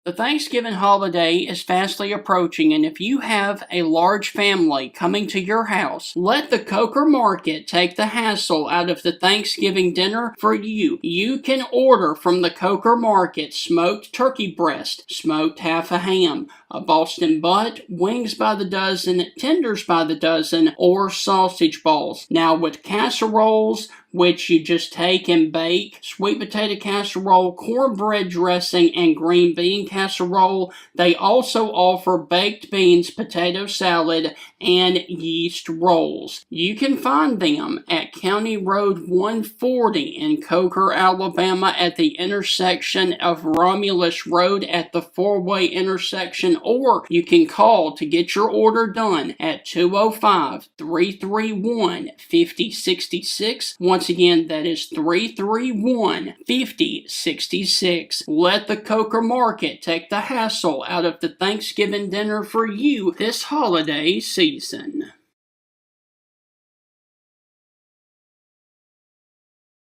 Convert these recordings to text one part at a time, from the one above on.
The Thanksgiving holiday is fastly approaching, and if you have a large family coming to your house, let the Coker Market take the hassle out of the Thanksgiving dinner for you. You can order from the Coker Market smoked turkey breast, smoked half a ham, a Boston butt, wings by the dozen, tenders by the dozen, or sausage balls. Now with casseroles, which you just take and bake, sweet potato casserole, cornbread dressing, and green bean casserole. They also offer baked beans, potato salad, and yeast rolls. You can find them at County Road 140 in Coker, Alabama at the intersection of Romulus Road at the four-way intersection, or you can call to get your order done at 205-331-5066. Once again, that is 331-5066. Let the Coker Market take the hassle out of the Thanksgiving dinner for you this holiday season.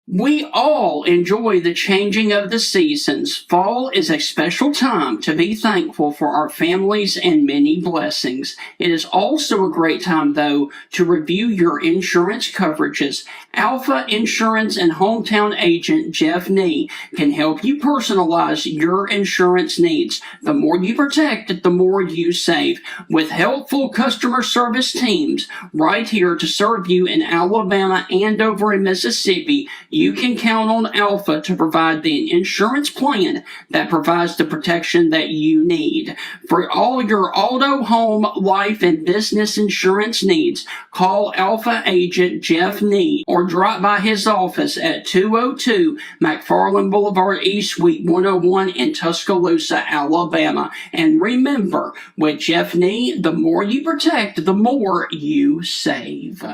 We all enjoy the changing of the seasons. Fall is a special time to be thankful for our families and many blessings. It is also a great time, though, to review your insurance coverages. Alpha Insurance and hometown agent Jeff Nee can help you personalize your insurance needs. The more you protect, the more you save. With helpful customer service teams right here to serve you in Alabama and over in Mississippi, you can count on Alpha to provide the insurance plan that provides the protection that you need. For all your auto, home, life, and business insurance needs, call Alpha agent Jeff Nee or drop by his office at 202 McFarland Boulevard East, Suite 101 in Tuscaloosa, Alabama. And remember, with Jeff Nee, the more you protect, the more you save.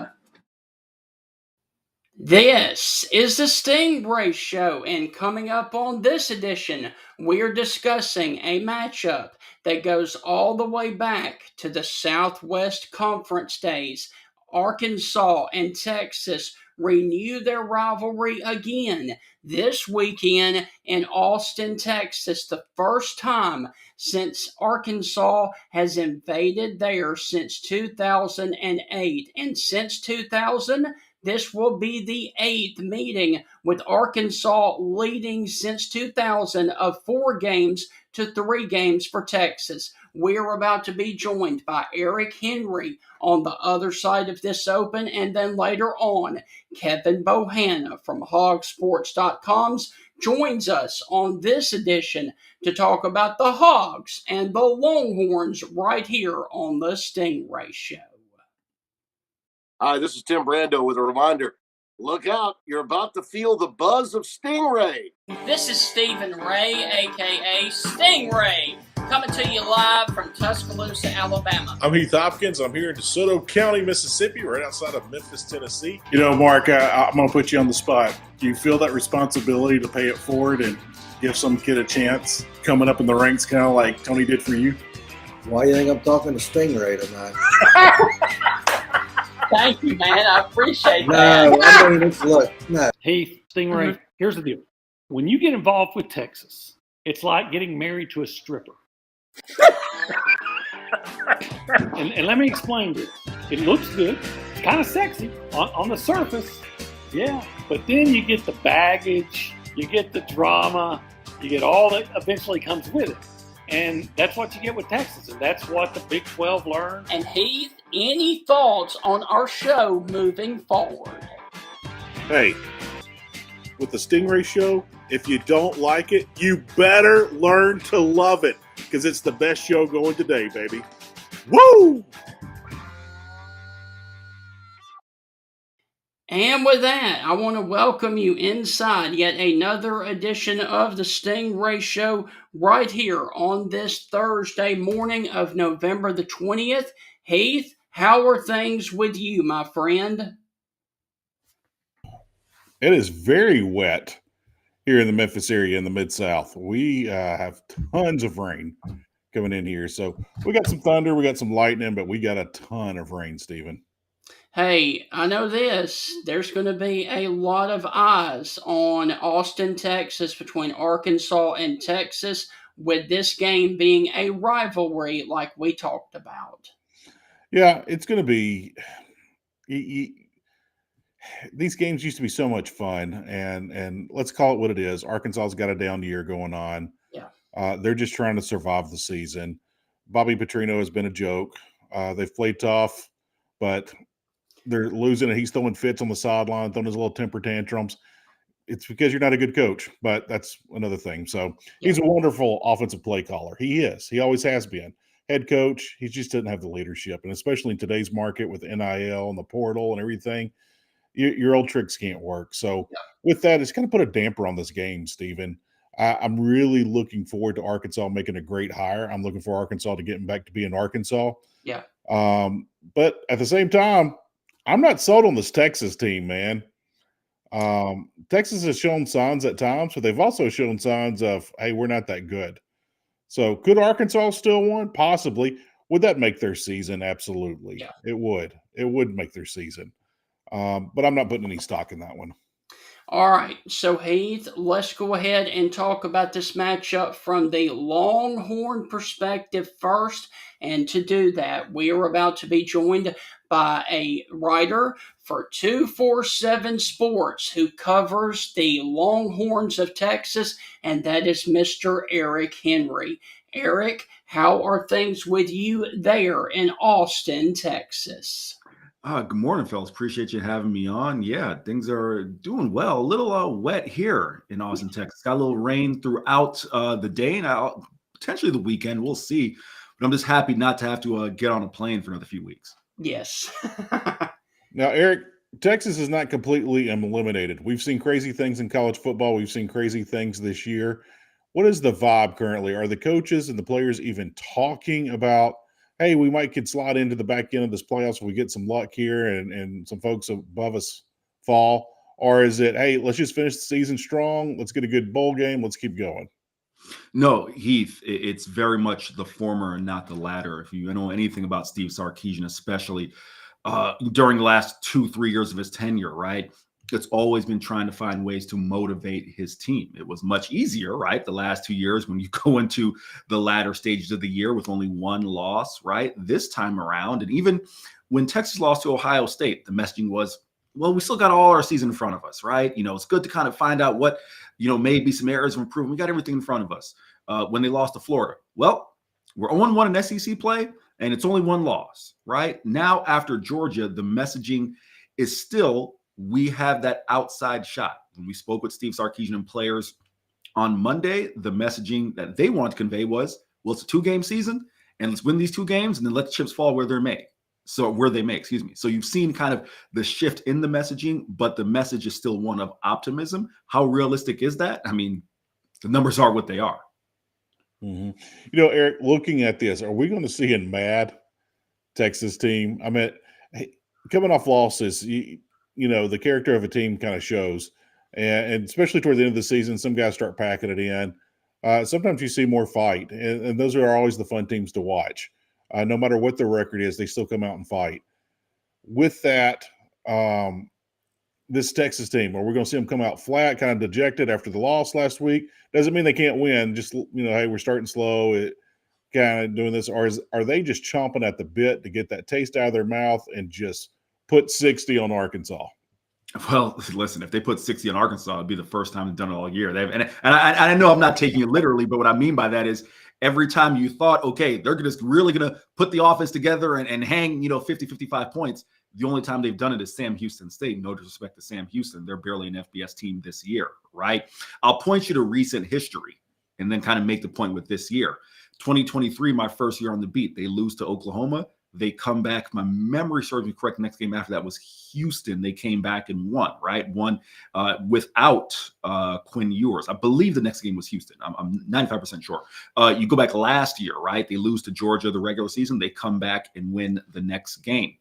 This is the Stingray Show, and coming up on this edition, we're discussing a matchup that goes all the way back to the Southwest Conference days. Arkansas and Texas renew their rivalry again this weekend in Austin, Texas, the first time since Arkansas has invaded there since 2008. And since 2000, this will be the eighth meeting, with Arkansas leading since 2000 of 4 games to 3 games for Texas. We're about to be joined by Eric Henry on the other side of this open, and then later on, Kevin Bohanna from hogsports.coms joins us on this edition to talk about the Hogs and the Longhorns right here on the Stingray Show. Hi, this is Tim Brando with a reminder. Look out, you're about to feel the buzz of Stingray. This is Stephen Ray, a.k.a. Stingray, coming to you live from Tuscaloosa, Alabama. I'm Heath Hopkins. I'm here in DeSoto County, Mississippi, right outside of Memphis, Tennessee. You know, Mark, I'm going to put you on the spot. Do you feel that responsibility to pay it forward and give some kid a chance coming up in the ranks, kind of like Tony did for you? Why do you think I'm talking to Stingray tonight? Thank you, man. I appreciate that. No, I mean, look, no. Hey, Stingray, Here's the deal. When you get involved with Texas, it's like getting married to a stripper. and let me explain this. It looks good. It's kind of sexy on the surface. Yeah. But then you get the baggage, you get the drama, you get all that eventually comes with it. And that's what you get with Texas, and that's what the Big 12 learned. And Heath, any thoughts on our show moving forward? Hey, with the Stingray Show, if you don't like it, you better learn to love it, because it's the best show going today, baby. Woo! And with that, I want to welcome you inside yet another edition of the Stingray Show right here on this Thursday morning of November the 20th. Heath, how are things with you, my friend? It is very wet here in the Memphis area in the Mid-South. We have tons of rain coming in here. So we got some thunder, we got some lightning, but we got a ton of rain, Stephen. Hey, I know this. There's going to be a lot of eyes on Austin, Texas, between Arkansas and Texas. with this game being a rivalry like we talked about. Yeah, it's going to be. These games used to be so much fun, and let's call it what it is. Arkansas's got a down year going on. Yeah. They're just trying to survive the season. Bobby Petrino has been a joke. They've played tough, but they're losing, and he's throwing fits on the sideline, throwing his little temper tantrums. It's because you're not a good coach, but that's another thing. So he's a wonderful offensive play caller. He is. He always has been. Head coach, he just doesn't have the leadership. And especially in today's market with NIL and the portal and everything, your old tricks can't work. So with that, it's kind of put a damper on this game, Stephen. I'm really looking forward to Arkansas making a great hire. I'm looking for Arkansas to getting back to being Arkansas. Yeah. But at the same time, I'm not sold on this Texas team, man. Texas has shown signs at times, but they've also shown signs of, hey, we're not that good. So could Arkansas still win? Possibly. Would that make their season? Absolutely. Yeah. It would. It would make their season. But I'm not putting any stock in that one. All right, so Heath, let's go ahead and talk about this matchup from the Longhorn perspective first. And to do that, we are about to be joined by a writer for 247 Sports who covers the Longhorns of Texas, and that is Mr. Eric Henry. Eric, how are things with you there in Austin, Texas? Good morning, fellas. Appreciate you having me on. Yeah, things are doing well. A little wet here in Austin, Texas. Got a little rain throughout the day and potentially the weekend. We'll see. But I'm just happy not to have to get on a plane for another few weeks. Yes. Now, Eric, Texas is not completely eliminated. We've seen crazy things in college football. We've seen crazy things this year. What is the vibe currently? Are the coaches and the players even talking about, hey, we might could slide into the back end of this playoffs if we get some luck here and some folks above us fall? Or is it, hey, let's just finish the season strong. Let's get a good bowl game. Let's keep going. No, Heath, it's very much the former and not the latter. If you know anything about Steve Sarkisian, especially during the last 2-3 years of his tenure, right? It's always been trying to find ways to motivate his team. It was much easier, right? The last 2 years when you go into the latter stages of the year with only one loss, right? This time around, and even when Texas lost to Ohio State, the messaging was, well, we still got all our season in front of us, right? You know, it's good to kind of find out what, maybe some areas of improvement. We got everything in front of us. When they lost to Florida, well, we're 0-1 in SEC play, and it's only one loss, right? Now, after Georgia, the messaging is still, we have that outside shot. When we spoke with Steve Sarkisian and players on Monday, the messaging that they wanted to convey was, well, it's a 2-game season, and let's win these 2 games, and then let the chips fall where they may. So you've seen kind of the shift in the messaging, but the message is still one of optimism. How realistic is that? I mean, the numbers are what they are. Mm-hmm. Eric, looking at this, are we going to see a mad Texas team? I mean, coming off losses, the character of a team kind of shows, and especially toward the end of the season, some guys start packing it in. Sometimes you see more fight, and those are always the fun teams to watch. No matter what their record is, they still come out and fight. With that, this Texas team, are we going to see them come out flat, kind of dejected after the loss last week? Doesn't mean they can't win. Just, hey, we're starting slow, kind of doing this. Or are they just chomping at the bit to get that taste out of their mouth and just put 60 on Arkansas? Well, listen, if they put 60 on Arkansas, it'd be the first time they've done it all year. I know I'm not taking it literally, but what I mean by that is every time you thought, okay, they're just really going to put the offense together and hang, 50, 55 points, the only time they've done it is Sam Houston State. No disrespect to Sam Houston. They're barely an FBS team this year, right? I'll point you to recent history and then kind of make the point with this year. 2023, my first year on the beat, they lose to Oklahoma. They come back. My memory serves me correct. The next game after that was Houston. They came back and won, right? Won without Quinn Ewers. I believe the next game was Houston. I'm 95% sure. You go back last year, right? They lose to Georgia the regular season. They come back and win the next game.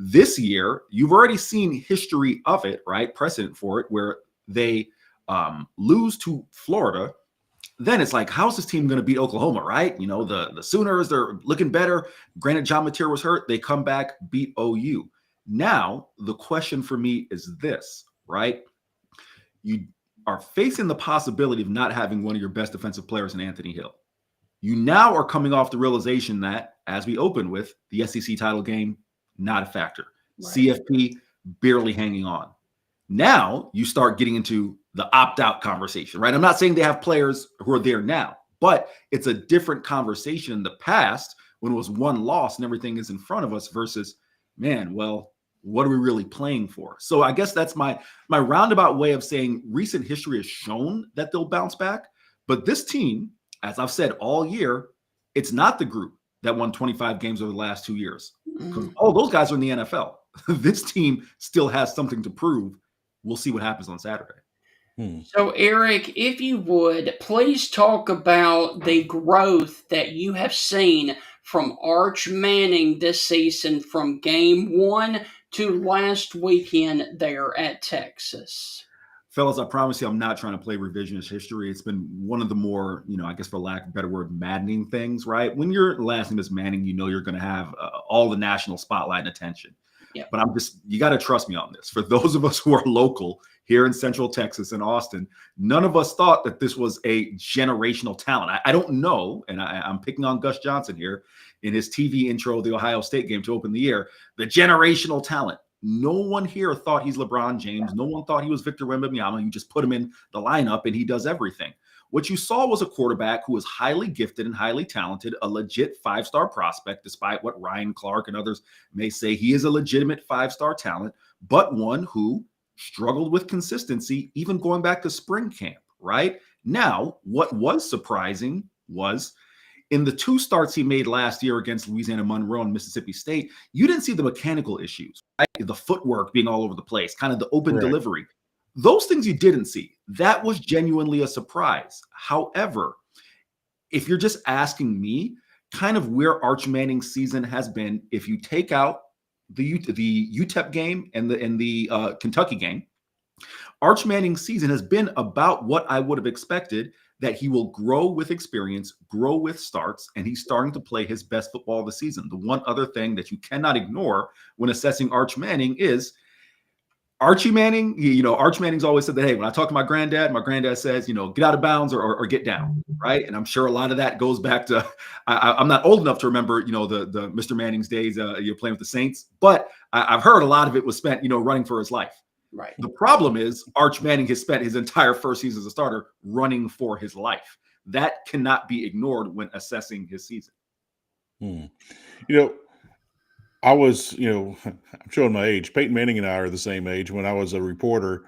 This year, you've already seen history of it, right? Precedent for it, where they lose to Florida. Then it's like, how's this team going to beat Oklahoma, right? The Sooners, they're looking better. Granted, John Mateer was hurt. They come back, beat OU. Now, the question for me is this, right? are facing the possibility of not having one of your best defensive players in Anthony Hill. You now are coming off the realization that, as we opened with, the SEC title game, not a factor. Right. CFP barely hanging on. Now you start getting into the opt-out conversation, right? I'm not saying they have players who are there now, but it's a different conversation in the past when it was one loss and everything is in front of us versus, man, well, what are we really playing for? So I guess that's my roundabout way of saying recent history has shown that they'll bounce back. But this team, as I've said all year, it's not the group that won 25 games over the last 2 years. Because all those guys are in the NFL. This team still has something to prove. We'll see what happens on Saturday. So, Eric, if you would, please talk about the growth that you have seen from Arch Manning this season from game 1 to last weekend there at Texas. Fellas, I promise you, I'm not trying to play revisionist history. It's been one of the more, I guess for lack of a better word, maddening things, right? When your last name is Manning, you're going to have all the national spotlight and attention. Yeah. But you got to trust me on this. For those of us who are local here in Central Texas and Austin, none of us thought that this was a generational talent. I don't know, and I'm picking on Gus Johnson here in his TV intro of the Ohio State game to open the year, the generational talent. No one here thought he's LeBron James. No one thought he was Victor Wembanyama. You just put him in the lineup and he does everything. What you saw was a quarterback who was highly gifted and highly talented, a legit five-star prospect, despite what Ryan Clark and others may say. He is a legitimate five-star talent, but one who struggled with consistency, even going back to spring camp, right? Now, what was surprising was in the 2 starts he made last year against Louisiana Monroe and Mississippi State, you didn't see the mechanical issues, right? The footwork being all over the place, kind of the open delivery. Those things you didn't see. That was genuinely a surprise. However, if you're just asking me, kind of where Arch Manning's season has been, if you take out the UTEP game and the Kentucky game, Arch Manning's season has been about what I would have expected, that he will grow with experience, grow with starts, and he's starting to play his best football of the season. The one other thing that you cannot ignore when assessing Arch Manning is Archie Manning. Arch Manning's always said that, hey, when I talk to my granddad says, get out of bounds or get down, right? And I'm sure a lot of that goes back to, I'm not old enough to remember, the Mr. Manning's days, you're playing with the Saints, but I've heard a lot of it was spent, running for his life. Right. The problem is Arch Manning has spent his entire first season as a starter running for his life. That cannot be ignored when assessing his season. I was, I'm showing my age. Peyton Manning and I are the same age when I was a reporter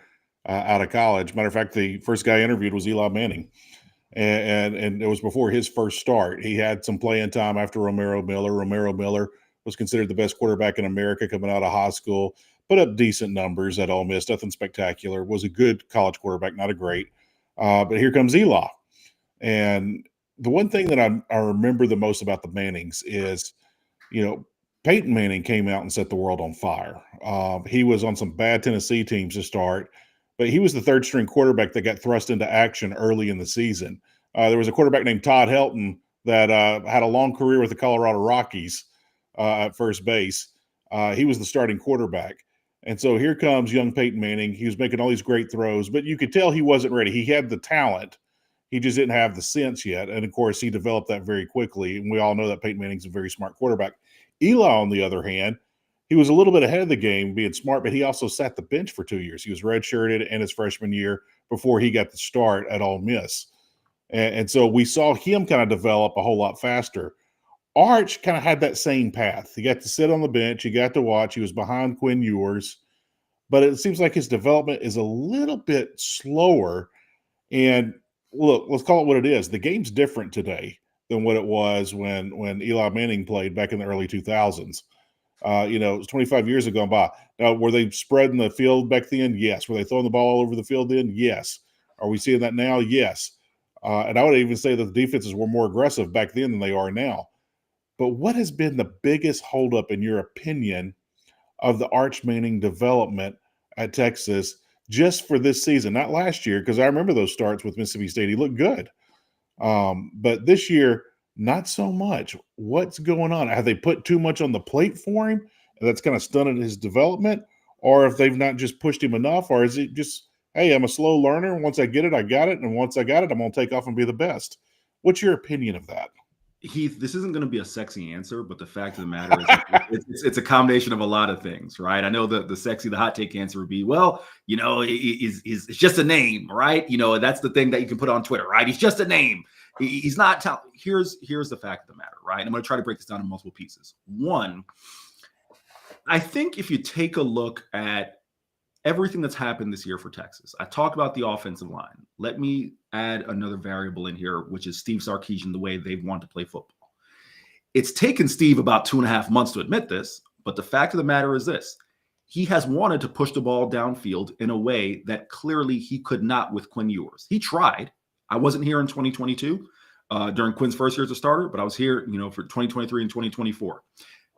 out of college. Matter of fact, the first guy I interviewed was Eli Manning. And it was before his first start. He had some playing time after Romaro Miller. Romaro Miller was considered the best quarterback in America coming out of high school. Put up decent numbers at Ole Miss, nothing spectacular. Was a good college quarterback, not a great. But here comes Eli. And the one thing that I remember the most about the Mannings is, Peyton Manning came out and set the world on fire. He was on some bad Tennessee teams to start, but he was the third-string quarterback that got thrust into action early in the season. There was a quarterback named Todd Helton that had a long career with the Colorado Rockies at first base. He was the starting quarterback. And so here comes young Peyton Manning. He was making all these great throws, but you could tell he wasn't ready. He had the talent. He just didn't have the sense yet. And, of course, he developed that very quickly. And we all know that Peyton Manning's a very smart quarterback. Eli, on the other hand, he was a little bit ahead of the game being smart, but he also sat the bench for 2 years. He was redshirted in his freshman year before he got the start at Ole Miss. And so we saw him kind of develop a whole lot faster. Arch kind of had that same path. He got to sit on the bench. He got to watch. He was behind Quinn Ewers. But it seems like his development is a little bit slower. And look, let's call it what it is. The game's different today than what it was when Eli Manning played back in the early 2000s. It was 25 years ago by. Now, were they spreading the field back then? Yes. Were they throwing the ball all over the field then? Yes. Are we seeing that now? Yes. And I would even say that the defenses were more aggressive back then than they are now. But what has been the biggest holdup, in your opinion, of the Arch Manning development at Texas just for this season? Not last year, because I remember those starts with Mississippi State. He looked good. But this year, not so much. What's going on? Have they put too much on the plate for him? And that's kind of stunted his development? Or if they've not just pushed him enough? Or is it just hey, I'm a slow learner. Once I get it, I got it. And once I got it, I'm going to take off and be the best. What's your opinion of that? Heath, this isn't going to be a sexy answer, but the fact of the matter is it's a combination of a lot of things, right? I know the hot take answer would be, well, it's just a name, right? That's the thing that you can put on Twitter, right? He's just a name. He's not here's the fact of the matter, right? I'm going to try to break this down in multiple pieces. One, I think if you take a look at everything that's happened this year for Texas, I talked about the offensive line. Let me add another variable in here, which is Steve Sarkisian, the way they've wanted to play football. It's taken Steve about 2.5 months to admit this, but the fact of the matter is this. He has wanted to push the ball downfield in a way that clearly he could not with Quinn Ewers. He tried. I wasn't here in 2022 during Quinn's first year as a starter, but I was here, for 2023 and 2024.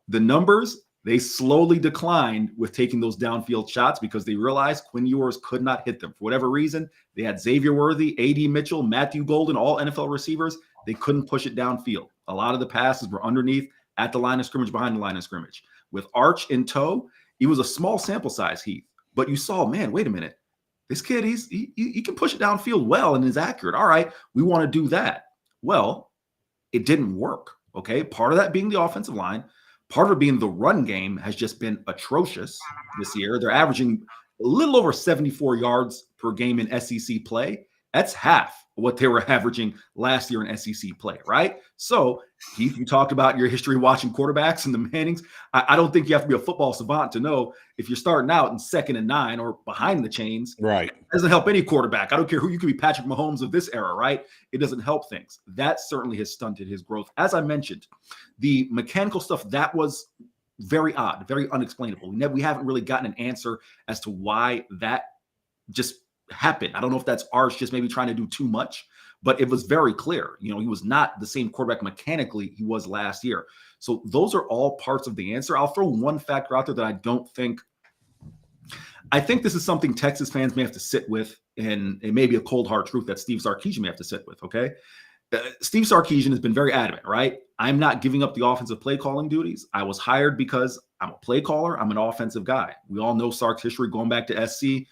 The numbers, they slowly declined with taking those downfield shots because they realized Quinn Ewers could not hit them. For whatever reason, they had Xavier Worthy, A.D. Mitchell, Matthew Golden, all NFL receivers. They couldn't push it downfield. A lot of the passes were underneath, at the line of scrimmage, behind the line of scrimmage. With Arch in tow, it was a small sample size, Heath. But you saw, man, wait a minute. This kid, he can push it downfield well and is accurate. All right, we want to do that. Well, it didn't work, okay? Part of that being the offensive line. Part of it being the run game has just been atrocious this year. They're averaging a little over 74 yards per game in SEC play. That's half of what they were averaging last year in SEC play, right? So, Heath, you talked about your history watching quarterbacks and the Mannings. I don't think you have to be a football savant to know if you're starting out in 2nd and 9 or behind the chains. Right. It doesn't help any quarterback. I don't care who you could be, Patrick Mahomes of this era, right? It doesn't help things. That certainly has stunted his growth. As I mentioned, the mechanical stuff, that was very odd, very unexplainable. We haven't really gotten an answer as to why that just happened. I don't know if that's Arch just maybe trying to do too much, but it was very clear. He was not the same quarterback mechanically he was last year. So those are all parts of the answer. I'll throw one factor out there that I think this is something Texas fans may have to sit with, and it may be a cold hard truth that Steve Sarkisian may have to sit with, okay? Steve Sarkisian has been very adamant, right? I'm not giving up the offensive play calling duties. I was hired because I'm a play caller. I'm an offensive guy. We all know Sark's history going back to SC.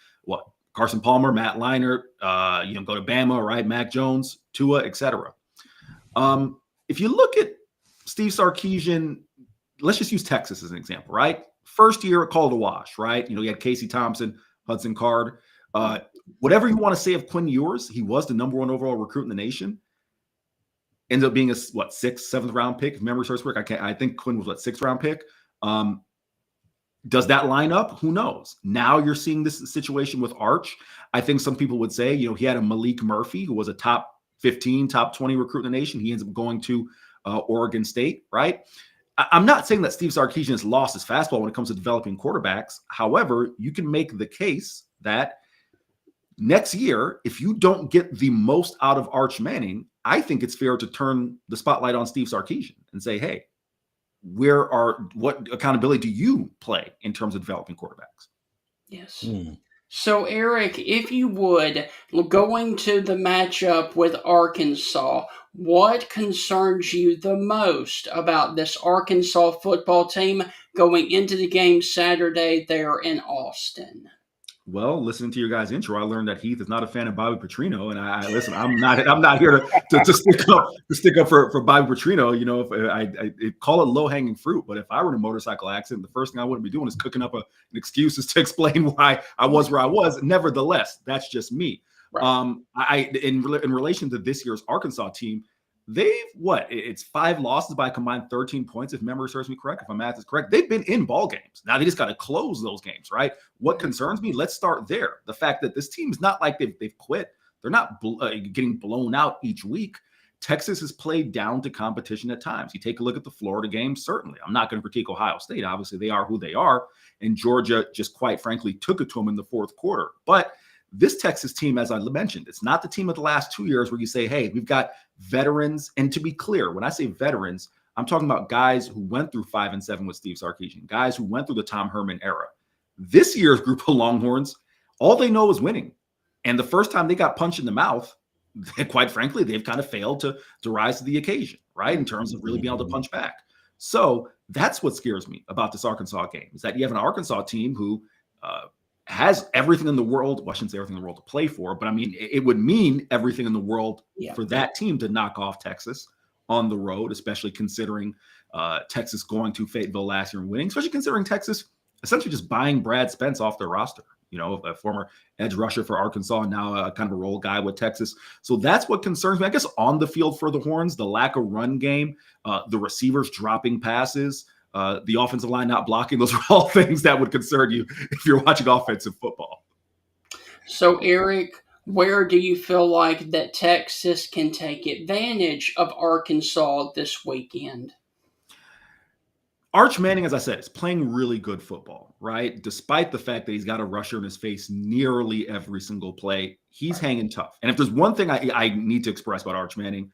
Carson Palmer, Matt Leinart, go to Bama, right? Mac Jones, Tua, etc. If you look at Steve Sarkisian, let's just use Texas as an example, right? First year, called a wash, right? You had Casey Thompson, Hudson Card. Whatever you want to say of Quinn Ewers, he was the #1 overall recruit in the nation. Ended up being a 6th, 7th round pick, if memory serves correct. I think Quinn was 6th round pick. Does that line up? Who knows? Now you're seeing this situation with Arch. I think some people would say, he had a Malik Murphy who was a top 15, top 20 recruit in the nation. He ends up going to Oregon State, right? I'm not saying that Steve Sarkisian has lost his fastball when it comes to developing quarterbacks. However, you can make the case that next year, if you don't get the most out of Arch Manning, I think it's fair to turn the spotlight on Steve Sarkisian and say, hey, what accountability do you play in terms of developing quarterbacks? Yes. So, Eric, if you would, going to the matchup with Arkansas, what concerns you the most about this Arkansas football team going into the game Saturday there in Austin? Well, listening to your guys' intro, I learned that Heath is not a fan of Bobby Petrino, and I listen. I'm not here to stick up for Bobby Petrino. If I call it low hanging fruit, but if I were in a motorcycle accident, the first thing I wouldn't be doing is cooking up an excuses to explain why I was where I was. Nevertheless, that's just me. Right. In relation to this year's Arkansas team, it's 5 losses by a combined 13 points, if memory serves me correct, if my math is correct. They've been in ball games. Now they just got to close those games, right? What concerns me, let's start there. The fact that this team is not like they've quit. They're not getting blown out each week. Texas has played down to competition at times. You take a look at the Florida game, certainly. I'm not going to critique Ohio State. Obviously, they are who they are. And Georgia just quite frankly took it to them in the 4th quarter. But this Texas team, as I mentioned, it's not the team of the last 2 years where you say, hey, we've got veterans. And to be clear, when I say veterans, I'm talking about guys who went through 5 and 7 with Steve Sarkisian, guys who went through the Tom Herman era. This year's group of Longhorns, all they know is winning. And the first time they got punched in the mouth, quite frankly, they've kind of failed to rise to the occasion, right, in terms of really being able to punch back. So that's what scares me about this Arkansas game, is that you have an Arkansas team who has everything in the world. Well, I shouldn't say everything in the world to play for, but I mean, it would mean everything in the world for that team to knock off Texas on the road, especially considering Texas going to Fayetteville last year and winning, especially considering Texas essentially just buying Brad Spence off their roster, a former edge rusher for Arkansas and now kind of a role guy with Texas. So that's what concerns me, I guess, on the field for the Horns, the lack of run game, the receivers dropping passes, the offensive line not blocking. Those are all things that would concern you if you're watching offensive football. So, Eric, where do you feel like that Texas can take advantage of Arkansas this weekend? Arch Manning, as I said, is playing really good football, right? Despite the fact that he's got a rusher in his face nearly every single play, he's hanging tough. And if there's one thing I need to express about Arch Manning,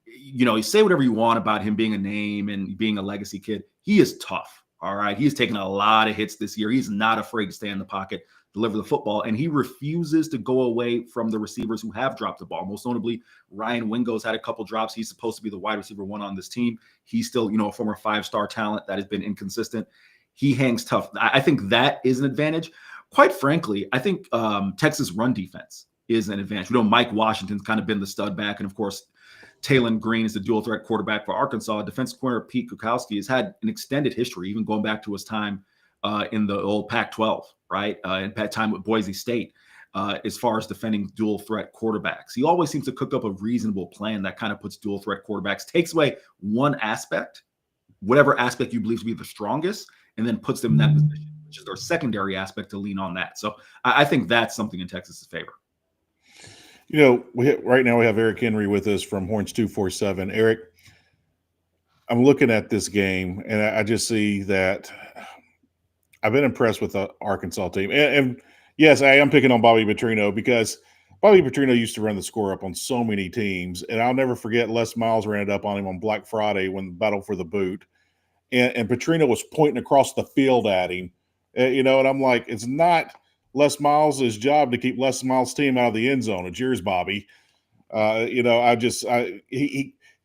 you say whatever you want about him being a name and being a legacy kid. He is tough, all right? He's taken a lot of hits this year. He's not afraid to stay in the pocket, deliver the football, and he refuses to go away from the receivers who have dropped the ball. Most notably, Ryan Wingo's had a couple drops. He's supposed to be the wide receiver one on this team. He's still, a former 5-star talent that has been inconsistent. He hangs tough. I think that is an advantage. Quite frankly, I think Texas run defense is an advantage. Mike Washington's kind of been the stud back, and of course, Talon Green is the dual threat quarterback for Arkansas. Defensive corner Pete Kukowski has had an extended history, even going back to his time in the old Pac-12, right? And time with Boise State, as far as defending dual threat quarterbacks. He always seems to cook up a reasonable plan that kind of puts dual threat quarterbacks, takes away one aspect, whatever aspect you believe to be the strongest, and then puts them in that position, which is their secondary aspect, to lean on that. So I think that's something in Texas's favor. Right now we have Eric Henry with us from Horns 247. Eric, I'm looking at this game, and I just see that I've been impressed with the Arkansas team. And yes, I am picking on Bobby Petrino because Bobby Petrino used to run the score up on so many teams. And I'll never forget Les Miles ran it up on him on Black Friday when the battle for the boot. And Petrino was pointing across the field at him, and I'm like, it's not Les Miles' job to keep Les Miles' team out of the end zone. It's yours, Bobby. He'll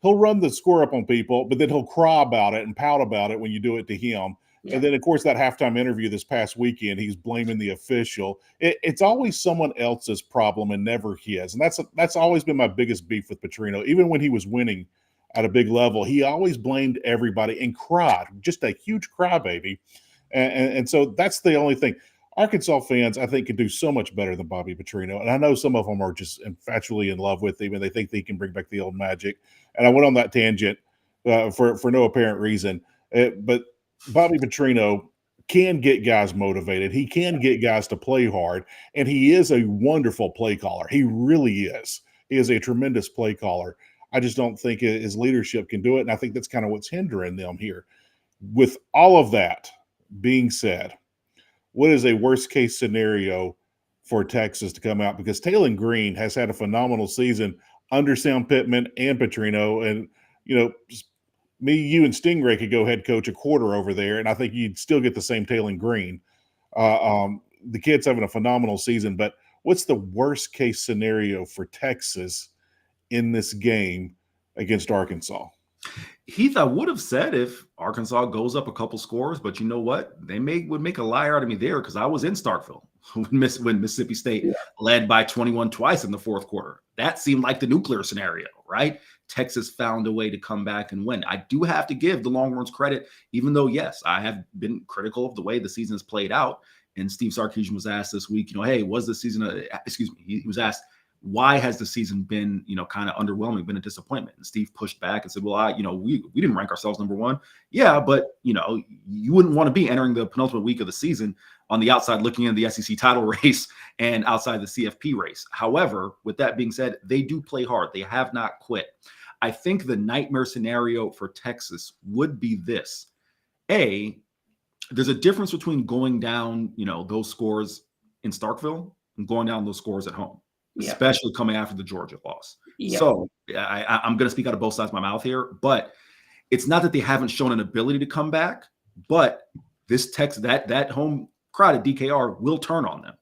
run the score up on people, but then he'll cry about it and pout about it when you do it to him. Yeah. And then, of course, that halftime interview this past weekend, he's blaming the official. It's always someone else's problem and never his. And that's always been my biggest beef with Petrino. Even when he was winning at a big level, he always blamed everybody and cried, just a huge crybaby. And so that's the only thing. Arkansas fans, I think, can do so much better than Bobby Petrino. And I know some of them are just infatually in love with him and they think they can bring back the old magic. And I went on that tangent for no apparent reason. But Bobby Petrino can get guys motivated. He can get guys to play hard. And he is a wonderful play caller. He really is. He is a tremendous play caller. I just don't think his leadership can do it. And I think that's kind of what's hindering them here. With all of that being said, what is a worst-case scenario for Texas to come out? Because Talon Green has had a phenomenal season under Sam Pittman and Petrino. And, me, you, and Stingray could go head coach a quarter over there, and I think you'd still get the same Talon Green. The kid's having a phenomenal season. But what's the worst-case scenario for Texas in this game against Arkansas? Heath, I would have said if Arkansas goes up a couple scores, but you know what? They would make a liar out of me there because I was in Starkville when Mississippi State led by 21 twice in the fourth quarter. That seemed like the nuclear scenario, right? Texas found a way to come back and win. I do have to give the Longhorns credit, even though, yes, I have been critical of the way the season has played out. And Steve Sarkisian was asked this week, hey, was the season he was asked, why has the season been, kind of underwhelming, been a disappointment? And Steve pushed back and said, well, we didn't rank ourselves number one. Yeah, but, you wouldn't want to be entering the penultimate week of the season on the outside looking in the SEC title race and outside the CFP race. However, with that being said, they do play hard. They have not quit. I think the nightmare scenario for Texas would be this. There's a difference between going down, those scores in Starkville and going down those scores at home. Especially coming after the Georgia loss. So I'm going to speak out of both sides of my mouth here, but it's not that they haven't shown an ability to come back, but this that home crowd at DKR will turn on them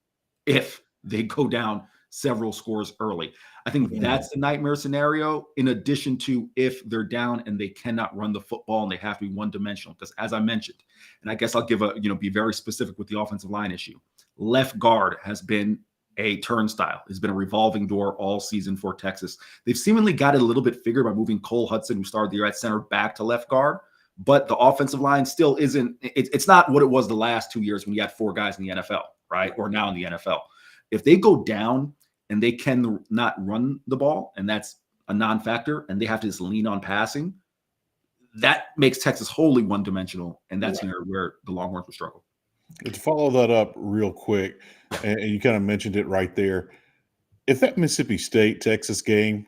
if they go down several scores early. I think that's the nightmare scenario, in addition to if they're down and they cannot run the football and they have to be one-dimensional. Because as I mentioned, and I guess I'll give be very specific with the offensive line issue. left guard has been a turnstile. It's been a revolving door all season for Texas. They've seemingly got it a little bit figured by moving Cole Hudson, who started the year at center, back to left guard. But the offensive line still isn't, it's not what it was the last 2 years when you had 4 guys in the NFL, right? Or now in the NFL. If they go down and they can not run the ball, and that's a non-factor, and they have to just lean on passing, that makes Texas wholly one-dimensional, and that's where the Longhorns will struggle. To follow that up real quick, and you kind of mentioned it right there, if that Mississippi State-Texas game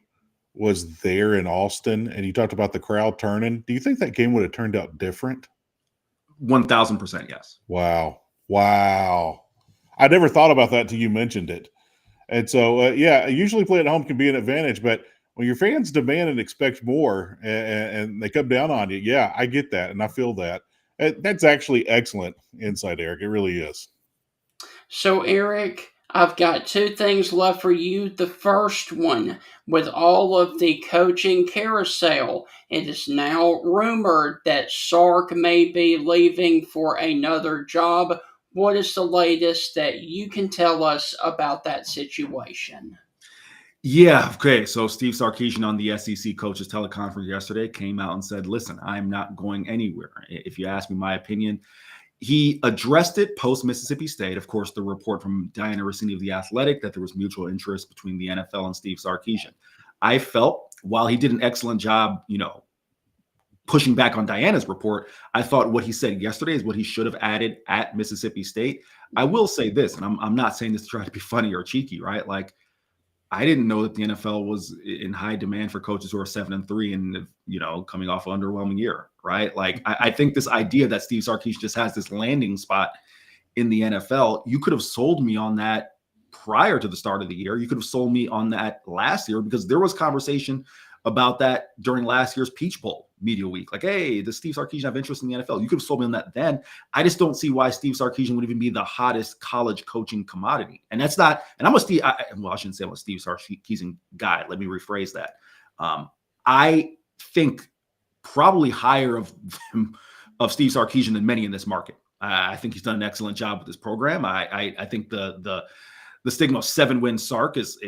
was there in Austin, and you talked about the crowd turning, do you think that game would have turned out different? 1,000% yes. Wow. I never thought about that till you mentioned it. And so, usually play at home can be an advantage, but when your fans demand and expect more and they come down on you, I get that, and I feel that. That's actually excellent insight, Eric. It really is. So, Eric, I've got 2 things left for you. The first one, with all of the coaching carousel, it is now rumored that Sark may be leaving for another job. What is the latest that you can tell us about that situation? Yeah, okay. So Steve Sarkisian on the SEC coaches teleconference yesterday came out and said, listen, I'm not going anywhere. If you ask me my opinion, he addressed it post-Mississippi State. Of course, the report from Diana Rossini of The Athletic that there was mutual interest between the NFL and Steve Sarkisian. I felt, while he did an excellent job, pushing back on Diana's report, I thought what he said yesterday is what he should have added at Mississippi State. I will say this, and I'm not saying this to try to be funny or cheeky, right? Like, I didn't know that the NFL was in high demand for coaches who are 7-3 and, coming off an underwhelming year, right? Like, I think this idea that Steve Sarkisian just has this landing spot in the NFL, you could have sold me on that prior to the start of the year. You could have sold me on that last year, because there was conversation about that during last year's Peach Bowl media week. Like, hey, does Steve Sarkisian have interest in the NFL? You could have sold me on that then. I just don't see why Steve Sarkisian would even be the hottest college coaching commodity. And that's not, and I shouldn't say I'm a Steve Sarkisian guy. Let me rephrase that. I think probably higher of Steve Sarkisian than many in this market. I think he's done an excellent job with this program. I think the stigma of 7-win Sark is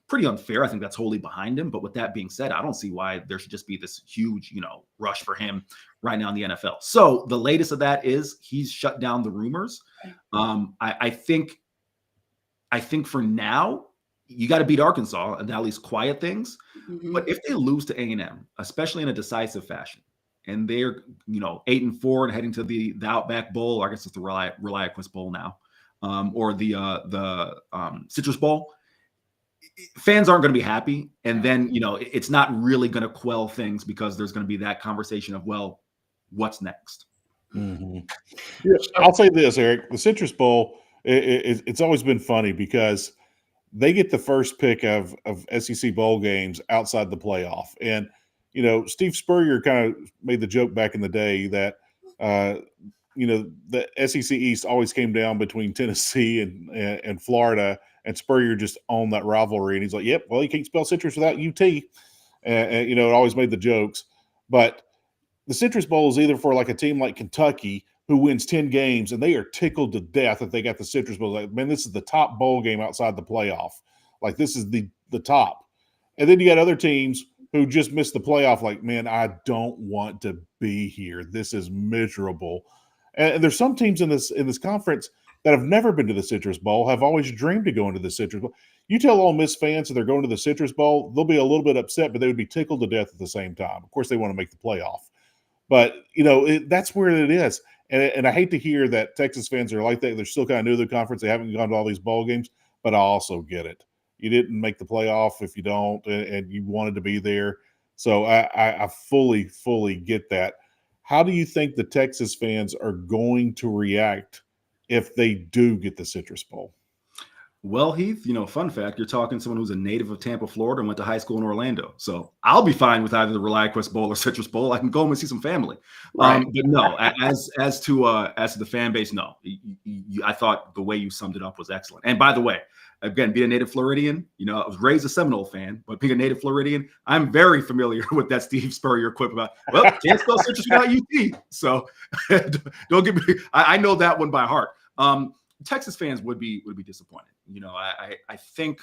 pretty unfair. I think that's wholly behind him. But with that being said, I don't see why there should just be this huge, rush for him right now in the NFL. So the latest of that is he's shut down the rumors. I think for now, you got to beat Arkansas and at least quiet things. Mm-hmm. But if they lose to A&M, especially in a decisive fashion, and they're 8-4 and heading to the Outback Bowl, or I guess it's the ReliaQuest Bowl now, or the Citrus Bowl, fans aren't going to be happy. And then, it's not really going to quell things, because there's going to be that conversation of, well, what's next? Mm-hmm. Yeah, I'll say this, Eric, the Citrus Bowl, it's always been funny because they get the first pick of SEC bowl games outside the playoff. And, Steve Spurrier kind of made the joke back in the day that, the SEC East always came down between Tennessee and Florida, and Spurrier just owned that rivalry. And he's like, yep, well, you can't spell citrus without UT. And it always made the jokes. But the Citrus Bowl is either for like a team like Kentucky who wins 10 games, and they are tickled to death that they got the Citrus Bowl. Like, man, this is the top bowl game outside the playoff. Like, this is the top. And then you got other teams who just missed the playoff. Like, man, I don't want to be here. This is miserable. And there's some teams in this conference that have never been to the Citrus Bowl, have always dreamed of going to the Citrus Bowl. You tell Ole Miss fans that they're going to the Citrus Bowl, they'll be a little bit upset, but they would be tickled to death at the same time. Of course, they want to make the playoff. But, that's where it is. And I hate to hear that Texas fans are like that. They're still kind of new to the conference. They haven't gone to all these bowl games, but I also get it. You didn't make the playoff if you don't, and you wanted to be there. So I fully get that. How do you think the Texas fans are going to react if they do get the Citrus Bowl? Well, Heath, fun fact, you're talking to someone who's a native of Tampa, Florida, and went to high school in Orlando. So I'll be fine with either the ReliaQuest Bowl or Citrus Bowl. I can go home and see some family. Right. But no, as to the fan base, no. I thought the way you summed it up was excellent. And by the way, again, being a native Floridian, I was raised a Seminole fan, but being a native Floridian, I'm very familiar with that Steve Spurrier quip about, well, can't spell citrus without UT. So don't get me, I know that one by heart. Texas fans would be disappointed. I think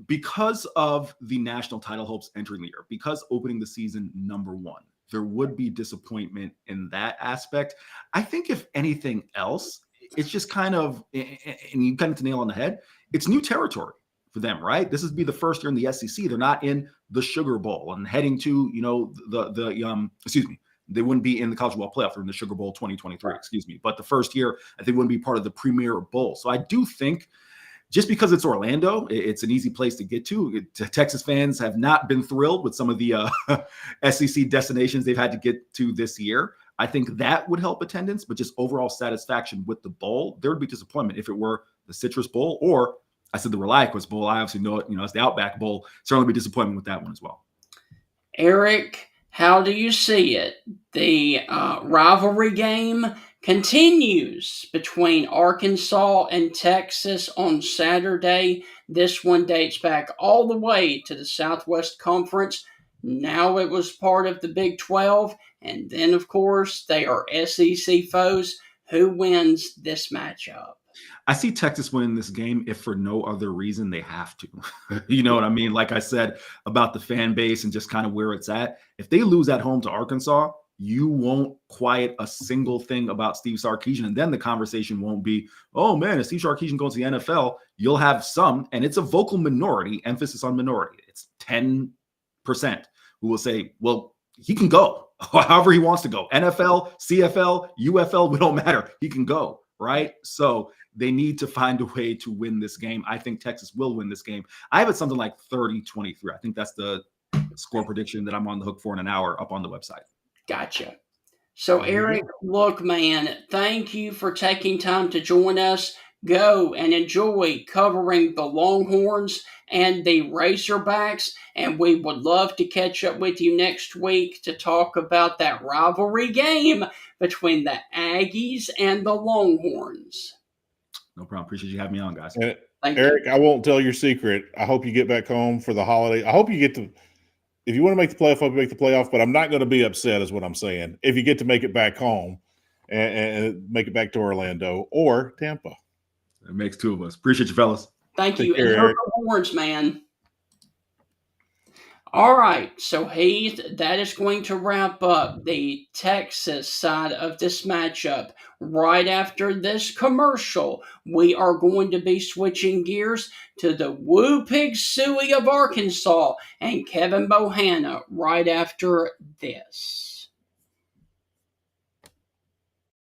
because of the national title hopes entering the year, because opening the season #1, there would be disappointment in that aspect. I think if anything else, it's just kind of, and you kind of nail on the head, it's new territory for them, right? This would be the first year in the SEC. They're not in the Sugar Bowl and heading to, they wouldn't be in the College Football Playoff. They're in the Sugar Bowl 2023, But the first year, I think, wouldn't be part of the Premier Bowl. So I do think just because it's Orlando, it's an easy place to get to. Texas fans have not been thrilled with some of the SEC destinations they've had to get to this year. I think that would help attendance, but just overall satisfaction with the bowl, there would be disappointment if it were the Citrus Bowl, or I said the ReliaQuest Bowl. I obviously know it, it's the Outback Bowl. Certainly be disappointment with that one as well. Eric, how do you see it? The rivalry game continues between Arkansas and Texas on Saturday. This one dates back all the way to the Southwest Conference. Now it was part of the Big 12. And then, of course, they are SEC foes. Who wins this matchup? I see Texas winning this game if for no other reason they have to. You know what I mean? Like I said about the fan base and just kind of where it's at. If they lose at home to Arkansas, you won't quiet a single thing about Steve Sarkisian. And then the conversation won't be, oh man, is Steve Sarkisian going to the NFL? You'll have some, and it's a vocal minority, emphasis on minority. It's 10% who will say, well, he can go however he wants to go. NFL, CFL, UFL, we don't matter. He can go, right? So they need to find a way to win this game. I think Texas will win this game. I have it something like 30-23. I think that's the score prediction that I'm on the hook for in an hour up on the website. Gotcha. So, Eric, look, man, thank you for taking time to join us. Go and enjoy covering the Longhorns and the Razorbacks, and we would love to catch up with you next week to talk about that rivalry game between the Aggies and the Longhorns. No problem. Appreciate you having me on, guys. And Thank Eric, you. I won't tell your secret. I hope you get back home for the holiday. I hope you get to, if you want to make the playoff, I hope you make the playoff, but I'm not going to be upset is what I'm saying. If you get to make it back home and make it back to Orlando or Tampa. It makes two of us. Appreciate you, fellas. Thank you. Take care, Enjoy Eric. the Horns, man. All right, so Heath, that is going to wrap up the Texas side of this matchup. Right after this commercial, we are going to be switching gears to the Woo Pig Suey of Arkansas and Kevin Bohanna right after this.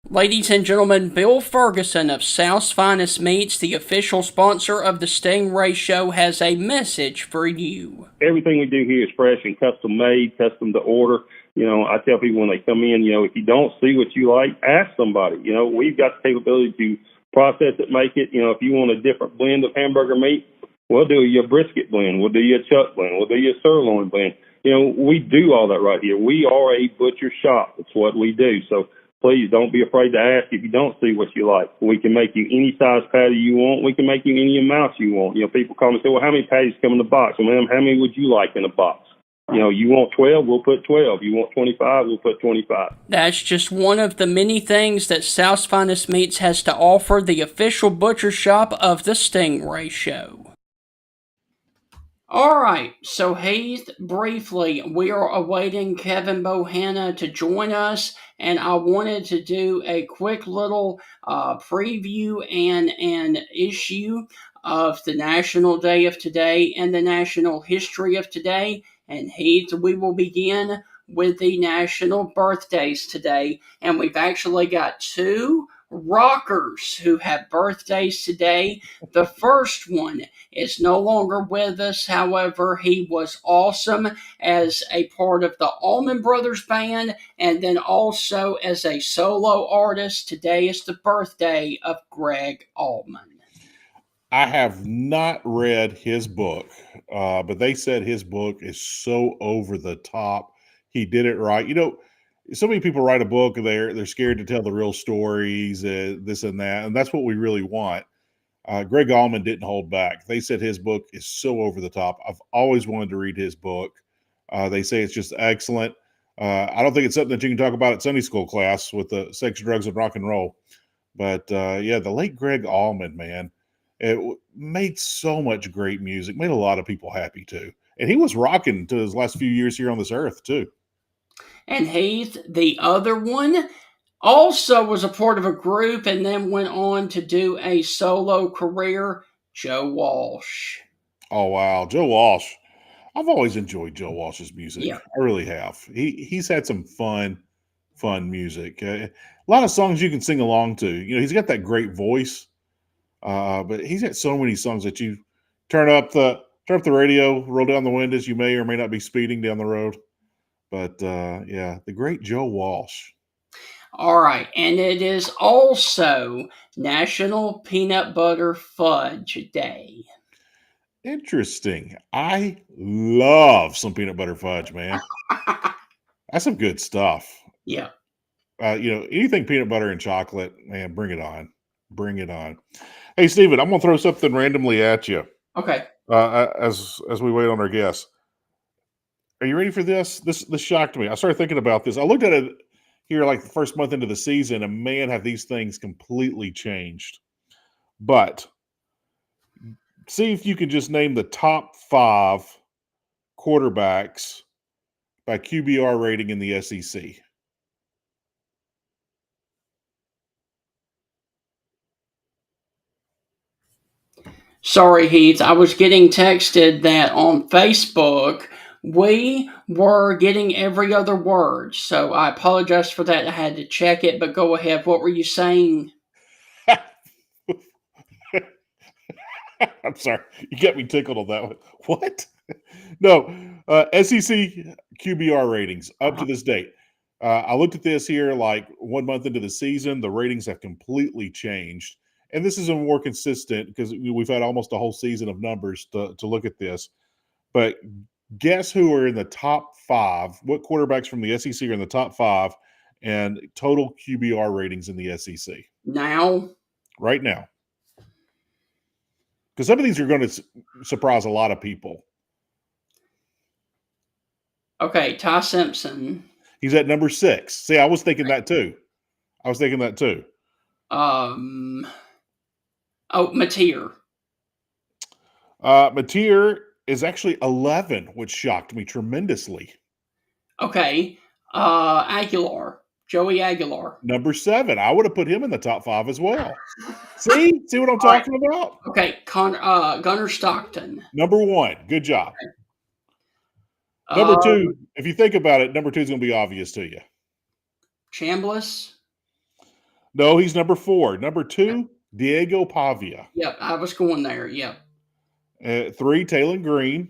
Ladies and gentlemen, Bill Ferguson of South's Finest Meats, the official sponsor of the Stingray Show, has a message for you. Everything we do here is fresh and custom made, custom to order. I tell people when they come in, if you don't see what you like, ask somebody. We've got the capability to process it, make it. If you want a different blend of hamburger meat, we'll do your brisket blend. We'll do your chuck blend. We'll do your sirloin blend. We do all that right here. We are a butcher shop. That's what we do. So please don't be afraid to ask if you don't see what you like. We can make you any size patty you want. We can make you any amount you want. People call me and say, well, how many patties come in the box? Well, ma'am, how many would you like in a box? You want 12, we'll put 12. You want 25, we'll put 25. That's just one of the many things that South's Finest Meats has to offer, the official butcher shop of the Stingray Show. All right, so Heath, briefly, we are awaiting Kevin Bohanna to join us, and I wanted to do a quick little preview and an issue of the National Day of Today and the National History of Today. And Heath, we will begin with the national birthdays today, and we've actually got two rockers who have birthdays today. The first one is no longer with us. However, he was awesome as a part of the Allman Brothers Band and then also as a solo artist. Today is the birthday of Greg Allman. I have not read his book, but they said his book is so over the top. He did it right. So many people write a book and they're scared to tell the real stories, this and that, and that's what we really want. Greg Allman didn't hold back. They said his book is so over the top. I've always wanted to read his book. They say it's just excellent. I don't think it's something that you can talk about at Sunday school class with the sex, drugs, and rock and roll. But yeah, the late Greg Allman, man, made so much great music, made a lot of people happy too. And he was rocking to his last few years here on this earth too. And Heath, the other one, also was a part of a group and then went on to do a solo career, Joe Walsh. Oh wow, Joe Walsh. I've always enjoyed Joe Walsh's music. Yeah. I really have. He's had some fun music. A lot of songs you can sing along to. You know, he's got that great voice, but he's got so many songs that you turn up the radio, roll down the windows. You may or may not be speeding down the road, but yeah, the great Joe Walsh. All right, and it is also National Peanut Butter Fudge Day. Interesting. I love some peanut butter fudge, man. That's some good stuff. Yeah. You know, anything peanut butter and chocolate, man, bring it on. Bring it on. Hey, Steven, I'm going to throw something randomly at you Okay. as we wait on our guests. Are you ready for this? This shocked me. I started thinking about this. I looked at it here like the first month into the season, and man, have these things completely changed. But see if you can just name the top 5 quarterbacks by QBR rating in the SEC. Sorry, Heath. I was getting texted that on Facebook we were getting every other word. So I apologize for that. I had to check it, but go ahead. What were you saying? I'm sorry. You got me tickled on that one. What? No. SEC QBR ratings up to this date. I looked at this here like 1 month into the season. The ratings have completely changed. And this is a more consistent because we've had almost a whole season of numbers to look at this. But guess who are in the top 5? What quarterbacks from the SEC are in the top 5 and total QBR ratings in the SEC? Now? Right now. Because some of these are going to surprise a lot of people. Okay, Ty Simpson. He's at number 6. See, I was thinking that too. Mateer. Mateer is actually 11, which shocked me tremendously. Okay. Aguilar. Joey Aguilar. Number 7. I would have put him in the top 5 as well. See what I'm talking about? Okay, Gunnar Stockton. Number 1. Good job. Number 2, if you think about it, number 2 is going to be obvious to you. Chambliss. No, he's number 4. Number 2, Diego Pavia. Yep, I was going there. Yep. 3, Taylon Green.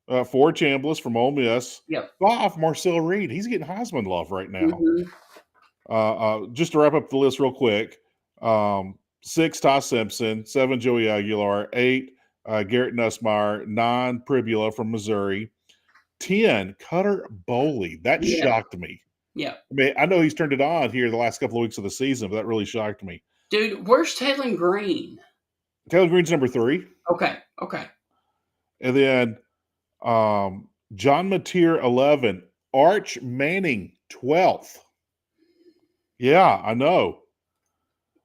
4, Chambliss from Ole Miss. Yep. 5, Marcel Reed. He's getting Heisman love right now. Mm-hmm. Just to wrap up the list real quick. 6, Ty Simpson. 7, Joey Aguilar. 8, Garrett Nussmeier. 9, Pribula from Missouri. 10, Cutter Boley. That shocked me. Yeah. I mean, I know he's turned it on here the last couple of weeks of the season, but that really shocked me. Dude, where's Taylon Green? Taylon Green's number 3. Okay. And then John Mateer, 11. Arch Manning, 12th. Yeah, I know.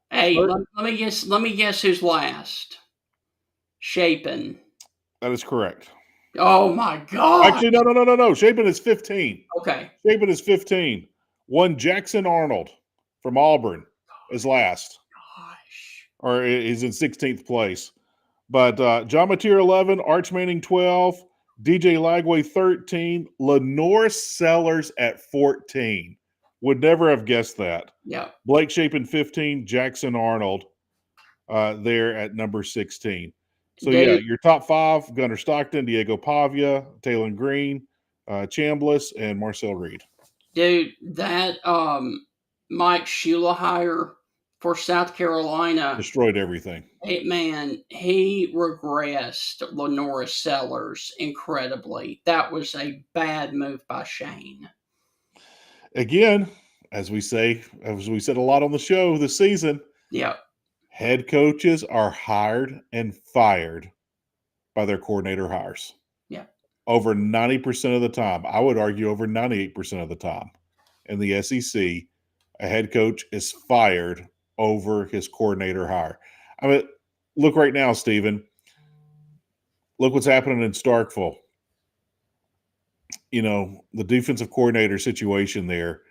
Hey, let me guess who's last. Shapen. That is correct. Oh my God. Actually, no. Shapen is 15. Okay. Shapen is 15. 1, Jackson Arnold from Auburn is last. Gosh. Or is in 16th place. But John Mateer, 11. Arch Manning, 12. DJ Lagway, 13. Lenore Sellers at 14. Would never have guessed that. Yeah. Blake Shapen, 15. Jackson Arnold there at number 16. So, yeah, your top 5, Gunnar Stockton, Diego Pavia, Taylon Green, Chambliss, and Marcel Reed. Dude, that Mike Shula hire for South Carolina destroyed everything. He regressed Lenora Sellers incredibly. That was a bad move by Shane. Again, as we said a lot on the show this season. Yeah. Head coaches are hired and fired by their coordinator hires. Yeah. Over 90% of the time. I would argue over 98% of the time. In the SEC, a head coach is fired over his coordinator hire. I mean, look right now, Stephen. Look what's happening in Starkville. You know, the defensive coordinator situation there,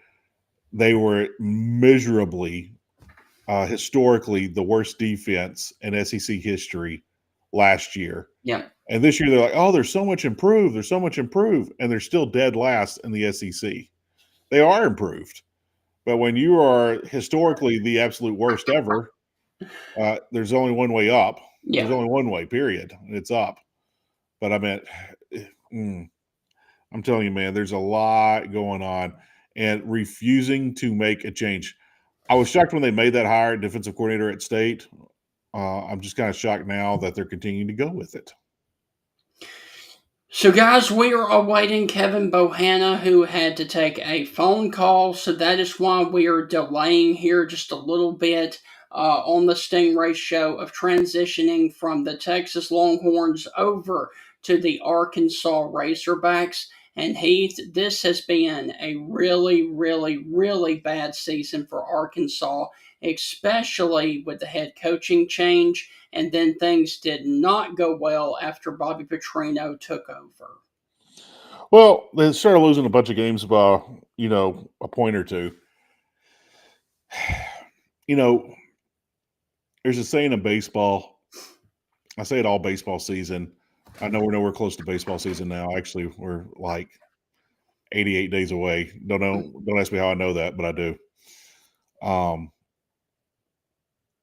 they were miserably, historically, the worst defense in SEC history last year. Yeah. And this year they're like, oh, there's so much improved. There's so much improved. And they're still dead last in the SEC. They are improved. But when you are historically the absolute worst ever, there's only one way up. Yeah. There's only one way, period. And it's up. But I mean, I'm telling you, man, there's a lot going on and refusing to make a change. I was shocked when they made that hire, defensive coordinator at State. I'm just kind of shocked now that they're continuing to go with it. So, guys, we are awaiting Kevin Bohanna, who had to take a phone call. So that is why we are delaying here just a little bit on the Stingray show of transitioning from the Texas Longhorns over to the Arkansas Razorbacks. And Heath, this has been a really, really, really bad season for Arkansas, especially with the head coaching change. And then things did not go well after Bobby Petrino took over. Well, they started losing a bunch of games by, a point or two. There's a saying in baseball. I say it all baseball season. I know we're nowhere close to baseball season now. Actually, we're like 88 days away. Don't ask me how I know that, but I do.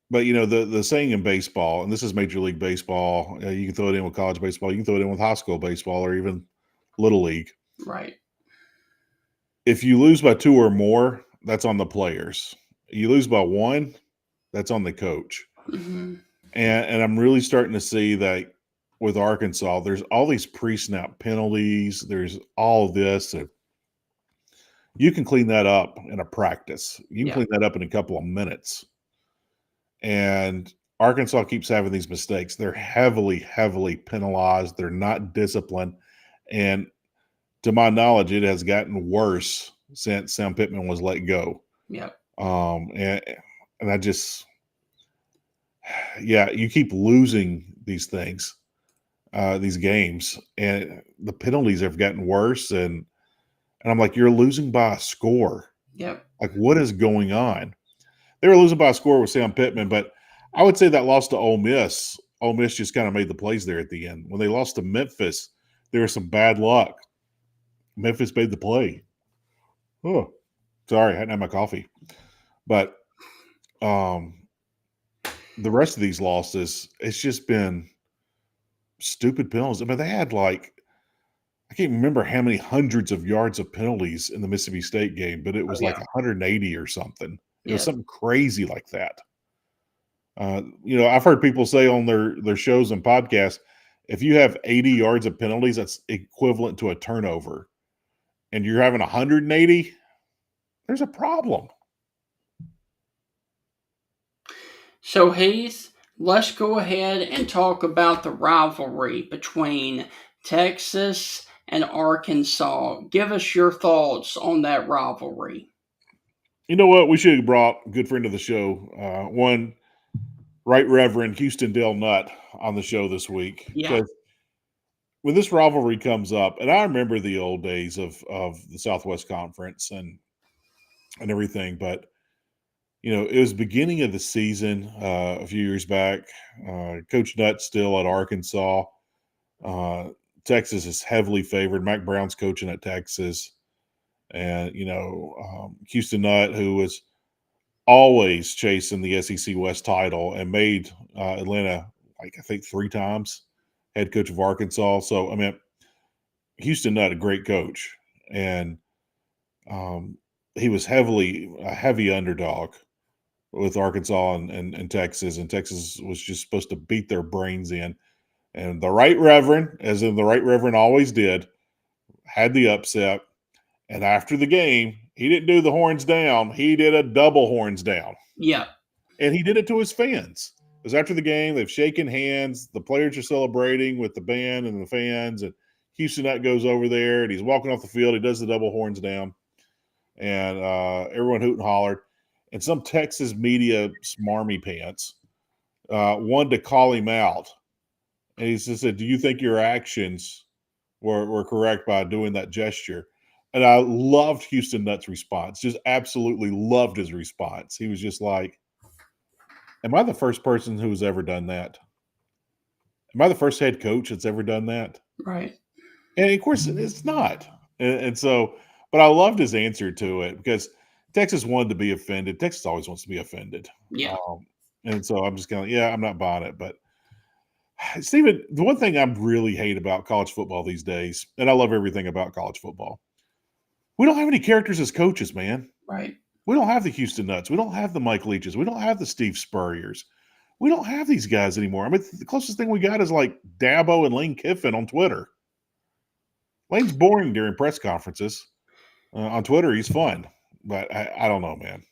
But the saying in baseball, and this is Major League Baseball. You can throw it in with college baseball. You can throw it in with high school baseball, or even Little League. Right. If you lose by 2 or more, that's on the players. You lose by 1, that's on the coach. Mm-hmm. And I'm really starting to see that with Arkansas, there's all these pre-snap penalties. There's all of this. You can clean that up in a practice. You can clean that up in a couple of minutes. And Arkansas keeps having these mistakes. They're heavily, heavily penalized. They're not disciplined. And to my knowledge, it has gotten worse since Sam Pittman was let go. Yeah. And I just, you keep losing these things, these games, and the penalties have gotten worse. And I'm like, you're losing by a score. Yep. Like, what is going on? They were losing by a score with Sam Pittman, but I would say that loss to Ole Miss just kind of made the plays there at the end. When they lost to Memphis, there was some bad luck. Memphis made the play. Oh, sorry, I hadn't had my coffee. But the rest of these losses, it's just been stupid penalties. I mean, they had I can't remember how many hundreds of yards of penalties in the Mississippi State game, but it was 180 or something. It was something crazy like that. I've heard people say on their shows and podcasts, if you have 80 yards of penalties, that's equivalent to a turnover. And you're having 180, there's a problem. So, Heath, let's go ahead and talk about the rivalry between Texas and Arkansas. Give us your thoughts on that rivalry. You know what? We should have brought a good friend of the show, one Right Reverend Houston Dale Nutt, on the show this week. Yeah. Because when this rivalry comes up, and I remember the old days of the Southwest Conference and everything, but it was beginning of the season a few years back. Coach Nutt still at Arkansas. Texas is heavily favored. Mac Brown's coaching at Texas. And, Houston Nutt, who was always chasing the SEC West title and made Atlanta, I think 3 times head coach of Arkansas. So, I mean, Houston Nutt, a great coach. And he was a heavy underdog with Arkansas and Texas. And Texas was just supposed to beat their brains in. And the Right Reverend, as in the Right Reverend always did, had the upset. And after the game, he didn't do the horns down. He did a double horns down. Yeah. And he did it to his fans. Because after the game, they've shaken hands. The players are celebrating with the band and the fans. And Houston Nutt goes over there, and he's walking off the field. He does the double horns down. And everyone hoot and hollered. and some Texas media smarmy pants wanted to call him out. And he just said, "Do you think your actions were correct by doing that gesture?" And I loved Houston Nutt's response. Just absolutely loved his response. He was just like, "Am I the first person who's ever done that? Am I the first head coach that's ever done that?" Right. And of course, it's not. And so, but I loved his answer to it because Texas wanted to be offended. Texas always wants to be offended. Yeah. And so I'm just kind of, yeah, I'm not buying it. But Stephen, the one thing I really hate about college football these days, and I love everything about college football, we don't have any characters as coaches, man. Right. We don't have the Houston Nuts. We don't have the Mike Leaches. We don't have the Steve Spurriers. We don't have these guys anymore. I mean, the closest thing we got is like Dabo and Lane Kiffin on Twitter. Lane's boring during press conferences. On Twitter, he's fun. But I don't know, man.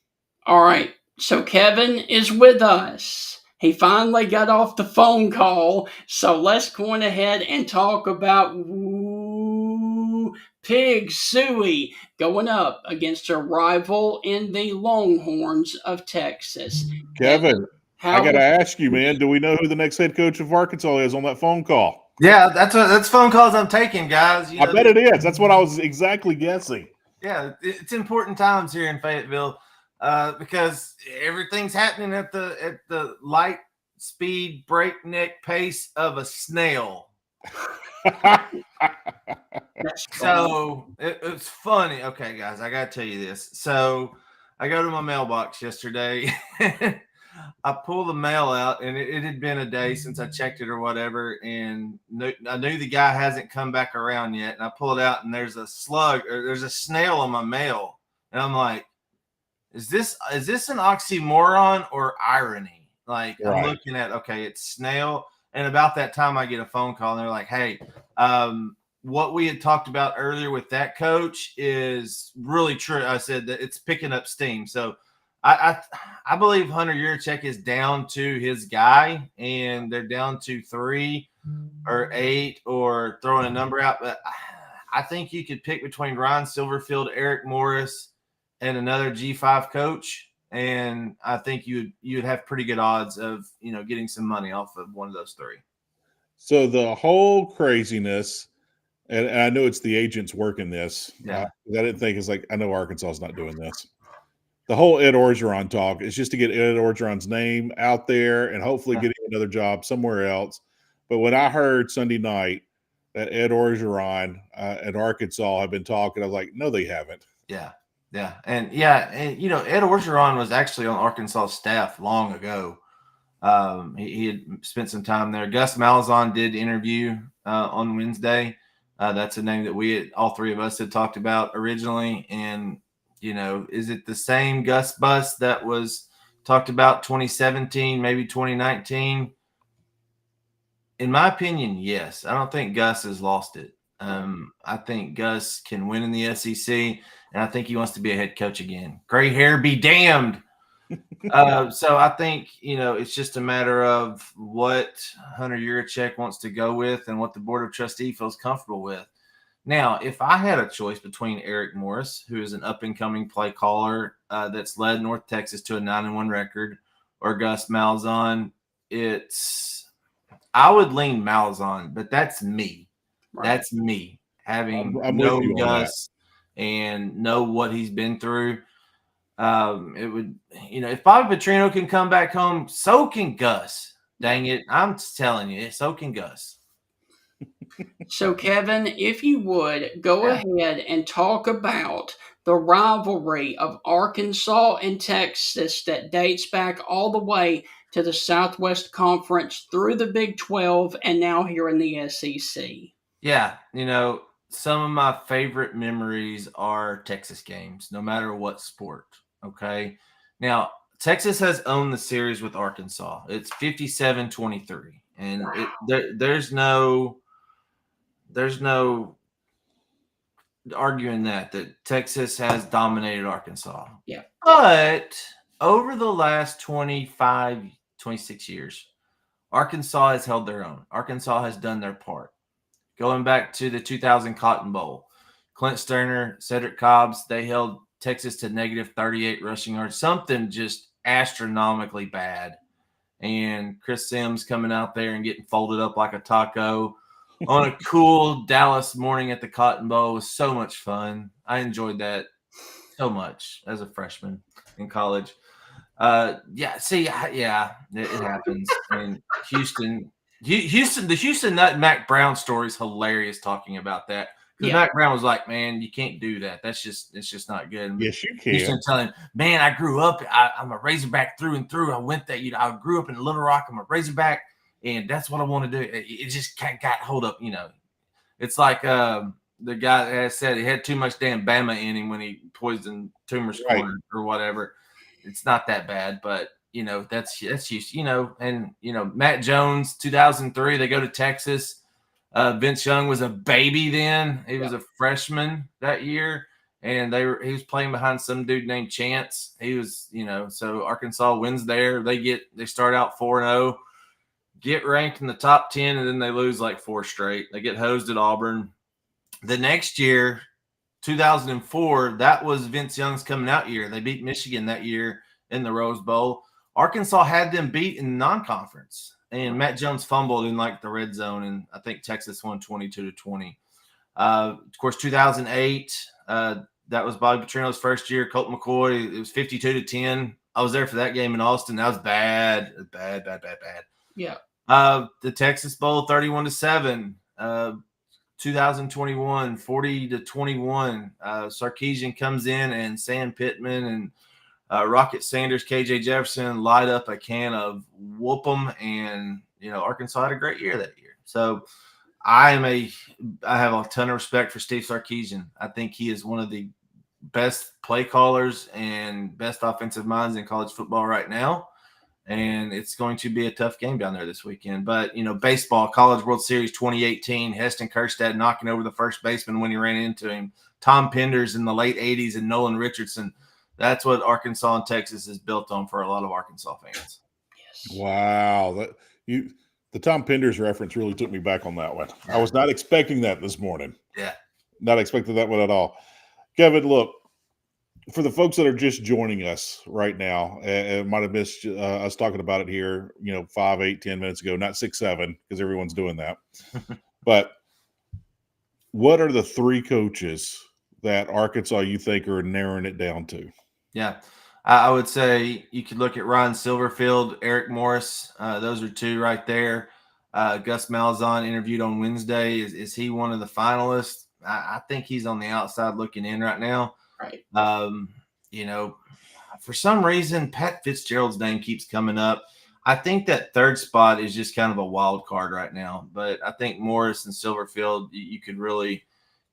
All right. So Kevin is with us. He finally got off the phone call. So let's go on ahead and talk about Pig Suey going up against her rival in the Longhorns of Texas. Kevin, I got to ask you, man, do we know who the next head coach of Arkansas is on that phone call? Yeah, that's phone calls I'm taking, guys. I bet it is. That's what I was exactly guessing. Yeah, it's important times here in Fayetteville because everything's happening at the light speed breakneck pace of a snail. So it's funny. Okay, guys, I got to tell you this. So I go to my mailbox yesterday. I pull the mail out, and it had been a day since I checked it or whatever, and I knew the guy hasn't come back around yet. And I pull it out, and there's a slug or there's a snail on my mail, and I'm like, "Is this an oxymoron or irony?" Like Right. I'm looking at, okay, it's snail, and about that time I get a phone call, and they're like, "Hey, what we had talked about earlier with that coach is really true." I said that it's picking up steam, so. I believe Hunter Yurachek is down to his guy, and they're down to 3 or 8 or throwing a number out. But I think you could pick between Ryan Silverfield, Eric Morris, and another G5 coach, and I think you'd have pretty good odds of getting some money off of one of those 3. So the whole craziness, and I know it's the agents working this. Yeah. I didn't think it's like, I know Arkansas is not doing this. The whole Ed Orgeron talk is just to get Ed Orgeron's name out there and hopefully get him another job somewhere else. But when I heard Sunday night that Ed Orgeron at Arkansas had been talking, I was like, no, they haven't. Yeah. And Ed Orgeron was actually on Arkansas staff long ago. He had spent some time there. Gus Malzahn did interview on Wednesday. That's a name that all 3 of us had talked about originally. And is it the same Gus bus that was talked about 2017, maybe 2019? In my opinion, yes. I don't think Gus has lost it. I think Gus can win in the SEC, and I think he wants to be a head coach again. Gray hair be damned. So I think, it's just a matter of what Hunter Yurachek wants to go with and what the Board of Trustees feels comfortable with. Now, if I had a choice between Eric Morris, who is an up-and-coming play caller that's led North Texas to a 9-1 record, or Gus Malzahn, I would lean Malzahn, but that's me. Right. That's me, having I'm known with you on Gus and know what he's been through. It would, if Bobby Petrino can come back home, so can Gus. Dang it. I'm telling you, so can Gus. So, Kevin, if you would, go ahead and talk about the rivalry of Arkansas and Texas that dates back all the way to the Southwest Conference through the Big 12 and now here in the SEC. Yeah, some of my favorite memories are Texas games, no matter what sport, okay? Now, Texas has owned the series with Arkansas. It's 57-23, and there's no arguing that Texas has dominated Arkansas. Yeah. But over the last 25, 26 years, Arkansas has held their own. Arkansas has done their part. Going back to the 2000 Cotton Bowl, Clint Sterner, Cedric Cobbs, they held Texas to negative 38 rushing yards, something just astronomically bad. And Chris Sims coming out there and getting folded up like a taco on a cool Dallas morning at the Cotton Bowl was so much fun. I enjoyed that so much as a freshman in college. It happens. And the Houston Nut Mac Brown story is hilarious talking about that. Because Mac Brown was like, man, you can't do that. It's just not good. Yes, you can. Houston telling him, man, I grew up, I'm a Razorback through and through. I went there, I grew up in Little Rock. I'm a Razorback, and that's what I want to do. It just got hold up, It's like the guy that said he had too much damn Bama in him when he poisoned Toomer's corner or whatever. It's not that bad, but that's Houston, and Matt Jones, 2003, they go to Texas. Vince Young was a baby then. He was a freshman that year, and he was playing behind some dude named Chance. He was, so Arkansas wins there. They start out 4-0, get ranked in the top 10, and then they lose like 4 straight. They get hosed at Auburn. The next year, 2004, that was Vince Young's coming out year. They beat Michigan that year in the Rose Bowl. Arkansas had them beat in non-conference. And Matt Jones fumbled in like the red zone, and I think Texas won 22-20. Of course, 2008, that was Bobby Petrino's first year. Colt McCoy, it was 52-10. I was there for that game in Austin. That was bad. Bad. Yeah. The Texas Bowl, 31-7. 2021, 40-21. Sarkisian comes in, and Sam Pittman and Rocket Sanders, KJ Jefferson light up a can of whoop 'em, and Arkansas had a great year that year. So I have a ton of respect for Steve Sarkisian. I think he is one of the best play callers and best offensive minds in college football right now. And it's going to be a tough game down there this weekend. But, baseball, College World Series 2018, Heston Kjerstad knocking over the first baseman when he ran into him. Tom Penders in the late 80s and Nolan Richardson. That's what Arkansas and Texas is built on for a lot of Arkansas fans. Yes. Wow. The Tom Penders reference really took me back on that one. I was not expecting that this morning. Yeah. Not expecting that one at all. Kevin, look, for the folks that are just joining us right now, and might have missed us talking about it here, 5, 8, 10 minutes ago, not 6, 7, because everyone's doing that. But what are the 3 coaches that Arkansas you think are narrowing it down to? Yeah, I would say you could look at Ryan Silverfield, Eric Morris. Those are 2 right there. Gus Malzahn interviewed on Wednesday. Is he one of the finalists? I think he's on the outside looking in right now. Right. For some reason, Pat Fitzgerald's name keeps coming up. I think that 3rd spot is just kind of a wild card right now. But I think Morris and Silverfield, you could really,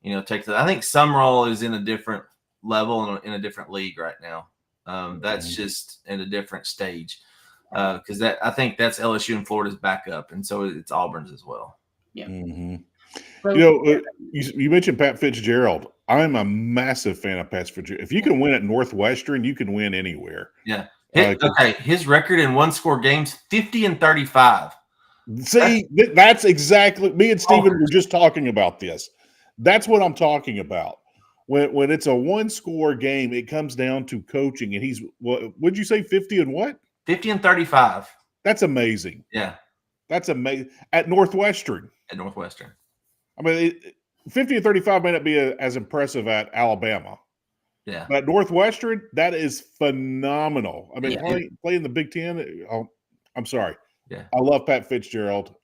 take that. I think Summerall is in a different level in a different league right now. That's just in a different stage because I think that's LSU and Florida's backup, and so it's Auburn's as well. Yeah. Mm-hmm. You mentioned Pat Fitzgerald. I'm a massive fan of Pat Fitzgerald. If you can win at Northwestern, you can win anywhere. Yeah. His record in 1-score games, 50-35. See, that's exactly me and Steven were just talking about this. That's what I'm talking about. When it's a 1-score game, it comes down to coaching. And he's would you say 50 and what? 50-35. That's amazing. Yeah. That's amazing. At Northwestern. I mean, 50-35 may not be as impressive at Alabama. Yeah. But at Northwestern, that is phenomenal. I mean, playing the Big Ten, I'm sorry. Yeah. I love Pat Fitzgerald.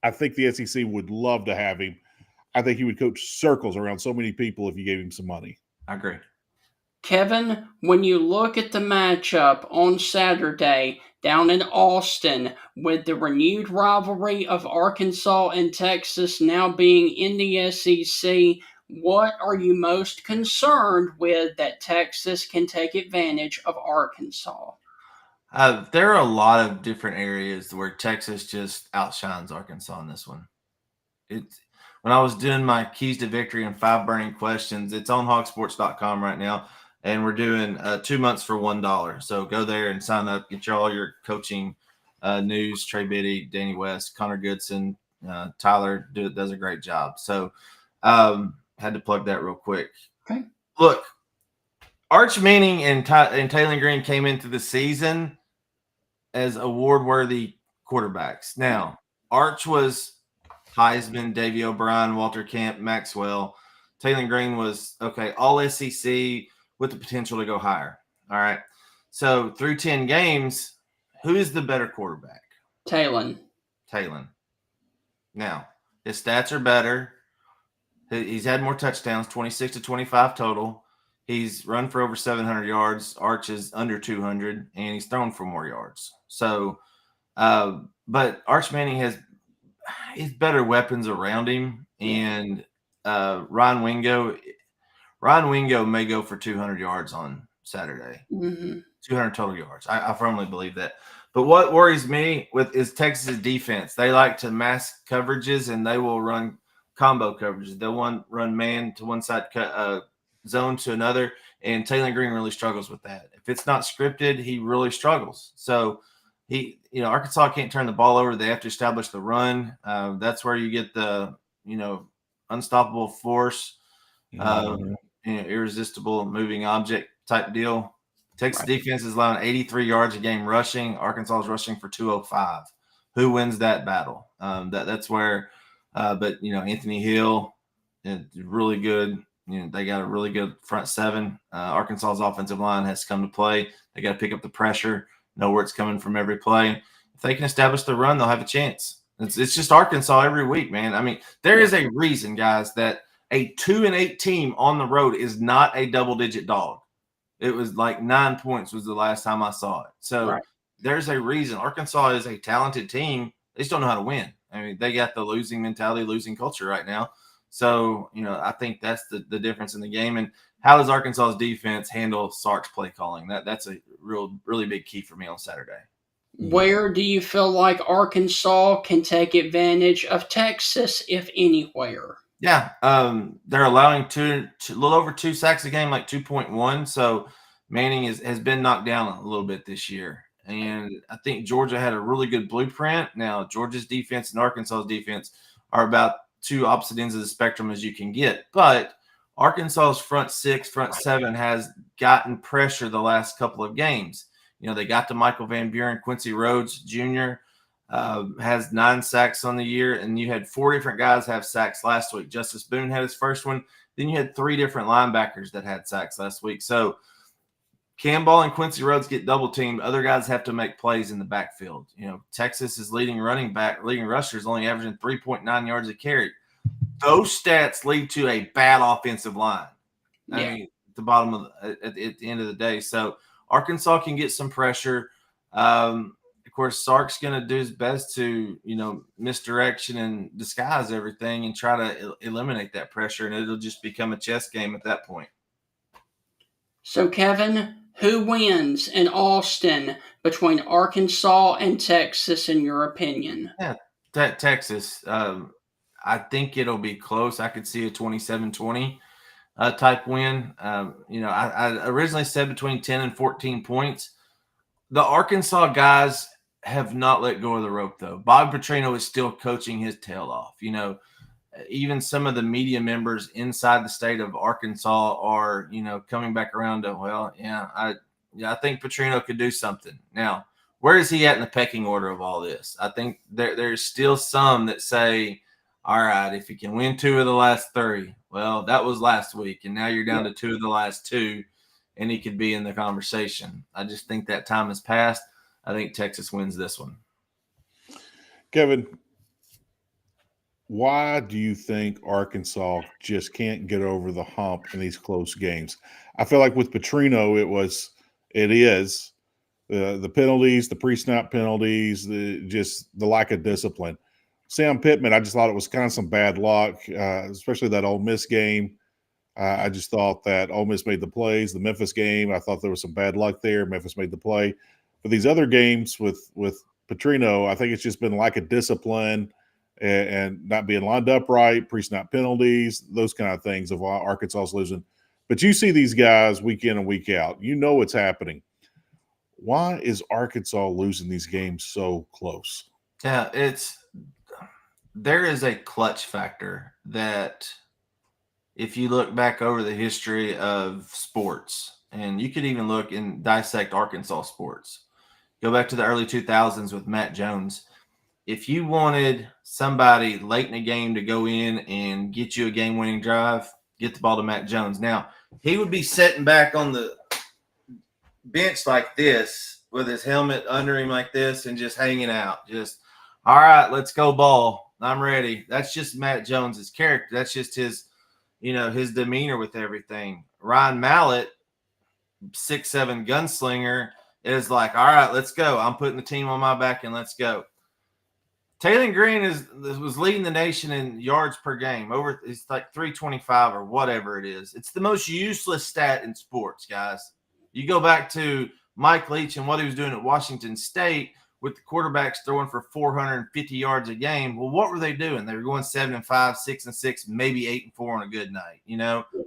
I think the SEC would love to have him. I think he would coach circles around so many people if you gave him some money. I agree. Kevin, when you look at the matchup on Saturday down in Austin with the renewed rivalry of Arkansas and Texas now being in the SEC, what are you most concerned with that Texas can take advantage of Arkansas? There are a lot of different areas where Texas just outshines Arkansas in this one. When I was doing my Keys to Victory and 5 burning questions, it's on hogsports.com right now, and we're doing 2 months for $1. So go there and sign up, get all your coaching news. Trey Biddy, Danny West, Connor Goodson, Tyler does a great job. So had to plug that real quick. Okay. Look, Arch Manning and Taylor Green came into the season as award-worthy quarterbacks. Now, Arch was Heisman, Davey O'Brien, Walter Camp, Maxwell. Taylor Green was, okay, all SEC with the potential to go higher. All right. So through 10 games, who is the better quarterback? Talon. Talon. Now, his stats are better. He's had more touchdowns, 26 to 25 total. He's run for over 700 yards. Arch is under 200, and he's thrown for more yards. So, but Arch Manning he's better weapons around him, and Ryan Wingo may go for 200 yards on Saturday. 200 total yards. I firmly believe that. But what worries me is Texas' defense. They like to mask coverages, and they will run combo coverages. They'll run man to one side, zone to another, and Taylor Green really struggles with that. If it's not scripted, he really struggles. So Arkansas can't turn the ball over. They have to establish the run. That's where you get the, unstoppable force, irresistible moving object type deal. Texas defense is allowing 83 yards a game rushing. Arkansas is rushing for 205. Who wins that battle? That's where, but Anthony Hill is really good. They got a really good front seven. Arkansas's offensive line has come to play. They got to pick up the pressure, know where it's coming from every play. If they can establish the run, they'll have a chance. It's just Arkansas every week, man. I mean, there is a reason, guys, that a 2-8 team on the road is not a double-digit dog. It was like 9 points was the last time I saw it. So there's a reason. Arkansas is a talented team. They just don't know how to win. I mean, they got the losing mentality, losing culture right now. So, I think that's the difference in the game. And how does Arkansas's defense handle Sark's play calling? That's a really big key for me on Saturday. Where do you feel like Arkansas can take advantage of Texas, if anywhere? Yeah, they're allowing a little over 2 sacks a game, like 2.1. So Manning has been knocked down a little bit this year. And I think Georgia had a really good blueprint. Now, Georgia's defense and Arkansas's defense are about two opposite ends of the spectrum as you can get. But Arkansas's front six, front seven has gotten pressure the last couple of games. They got to Michael Van Buren. Quincy Rhodes Jr. Has 9 sacks on the year, and you had 4 different guys have sacks last week. Justice Boone had his first one. Then you had 3 different linebackers that had sacks last week. So Cam Ball and Quincy Rhodes get double teamed. Other guys have to make plays in the backfield. Texas is leading rushers, only averaging 3.9 yards a carry. Those stats lead to a bad offensive line. I mean, at the bottom at the end of the day. So Arkansas can get some pressure. Of course, Sark's going to do his best to, misdirection and disguise everything and try to eliminate that pressure, and it'll just become a chess game at that point. So, Kevin, who wins in Austin between Arkansas and Texas, in your opinion? Yeah, Texas. I think it'll be close. I could see a 27-20 type win. I originally said between 10 and 14 points. The Arkansas guys have not let go of the rope, though. Bob Petrino is still coaching his tail off. Even some of the media members inside the state of Arkansas are, coming back around to, I think Petrino could do something. Now, where is he at in the pecking order of all this? I think there's still some that say, all right, if you can win 2 of the last 3, well, that was last week, and now you're down to 2 of the last 2, and he could be in the conversation. I just think that time has passed. I think Texas wins this one. Kevin, why do you think Arkansas just can't get over the hump in these close games? I feel like with Petrino, it is the penalties, the pre-snap penalties, the lack of discipline. Sam Pittman, I just thought it was kind of some bad luck, especially that Ole Miss game. I just thought that Ole Miss made the plays. The Memphis game, I thought there was some bad luck there. Memphis made the play. But these other games with Petrino, I think it's just been lack of discipline and not being lined up right, pre-snap penalties, those kind of things of why Arkansas is losing. But you see these guys week in and week out. You know what's happening. Why is Arkansas losing these games so close? Yeah, there is a clutch factor that if you look back over the history of sports, and you could even look and dissect Arkansas sports. Go back to the early 2000s with Matt Jones. If you wanted somebody late in the game to go in and get you a game-winning drive, get the ball to Matt Jones. Now, he would be sitting back on the bench like this with his helmet under him like this and just hanging out. Just, all right, let's go ball. I'm ready. That's just Matt Jones's character. That's just his, his demeanor with everything. Ryan Mallett, 6'7" gunslinger, is like, all right, let's go. I'm putting the team on my back and let's go. Taylor Green was leading the nation in yards per game. It's like 325 or whatever it is. It's the most useless stat in sports, guys. You go back to Mike Leach and what he was doing at Washington State with the quarterbacks throwing for 450 yards a game. Well, what were they doing? They were going 7-5, 6-6, maybe 8-4 on a good night,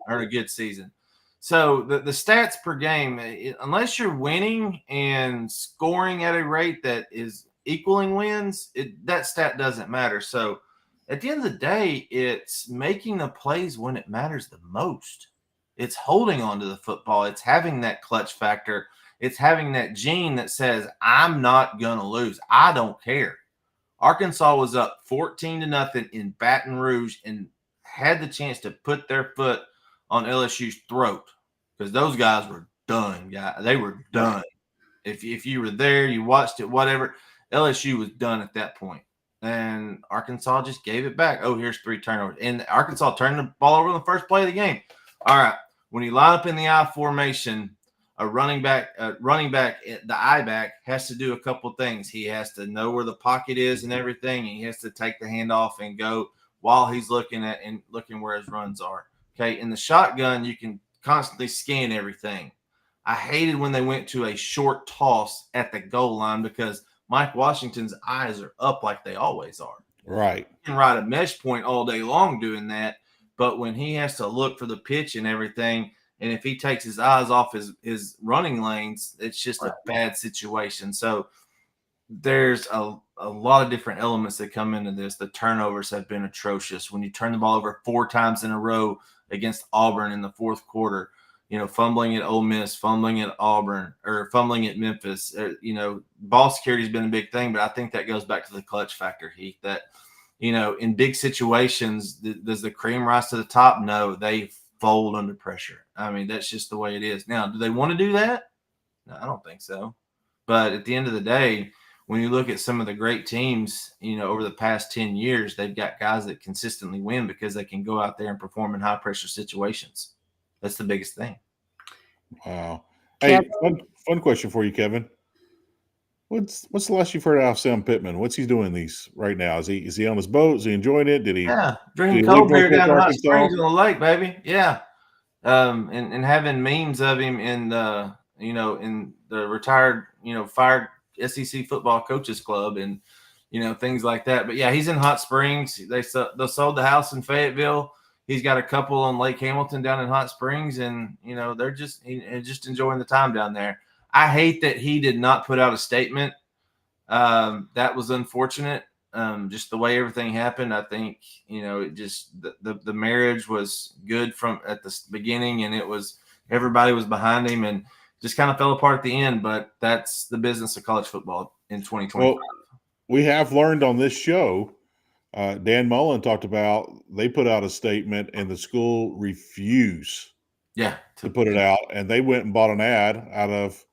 or a good season. So the stats per game, unless you're winning and scoring at a rate that is equaling wins, that stat doesn't matter. So at the end of the day, it's making the plays when it matters the most. It's holding on to the football. It's having that clutch factor. It's having that gene that says, I'm not going to lose. I don't care. Arkansas was up 14-0 in Baton Rouge and had the chance to put their foot on LSU's throat because those guys were done, guys. They were done. If you were there, you watched it, whatever, LSU was done at that point. And Arkansas just gave it back. Oh, here's 3 turnovers. And Arkansas turned the ball over on the first play of the game. All right. When you line up in the I formation, a running back, the I back has to do a couple things. He has to know where the pocket is and everything, and he has to take the handoff and go while he's looking where his runs are. Okay, in the shotgun, you can constantly scan everything. I hated when they went to a short toss at the goal line because Mike Washington's eyes are up like they always are. Right. He can ride a mesh point all day long doing that, but when he has to look for the pitch and everything, and if he takes his eyes off his running lanes, it's just a bad situation. So there's a lot of different elements that come into this. The turnovers have been atrocious. When you turn the ball over 4 times in a row against Auburn in the fourth quarter, fumbling at Ole Miss, fumbling at Auburn, or fumbling at Memphis, ball security has been a big thing, but I think that goes back to the clutch factor, Heath, that, in big situations, does the cream rise to the top? No, they fold under pressure. I mean, that's just the way it is. Now, do they want to do that? No, I don't think so. But at the end of the day, when you look at some of the great teams, over the past 10 years, they've got guys that consistently win because they can go out there and perform in high pressure situations. That's the biggest thing. Wow. Hey, fun question for you, Kevin. What's the last you've heard out of Sam Pittman? What's he doing these right now? Is he on his boat? Is he enjoying it? Drinking cold beer down in Hot Springs on the lake, baby. Yeah. And having memes of him in the retired, fired SEC football coaches club and, things like that. But yeah, he's in Hot Springs. They sold the house in Fayetteville. He's got a couple on Lake Hamilton down in Hot Springs, and they're just enjoying the time down there. I hate that he did not put out a statement. That was unfortunate. Just the way everything happened. I think it just the marriage was good from at the beginning, and everybody was behind him, and just kind of fell apart at the end. But that's the business of college football in 2025. Well, we have learned on this show. Dan Mullen talked about they put out a statement and the school refused to put it out, and they went and bought an ad out of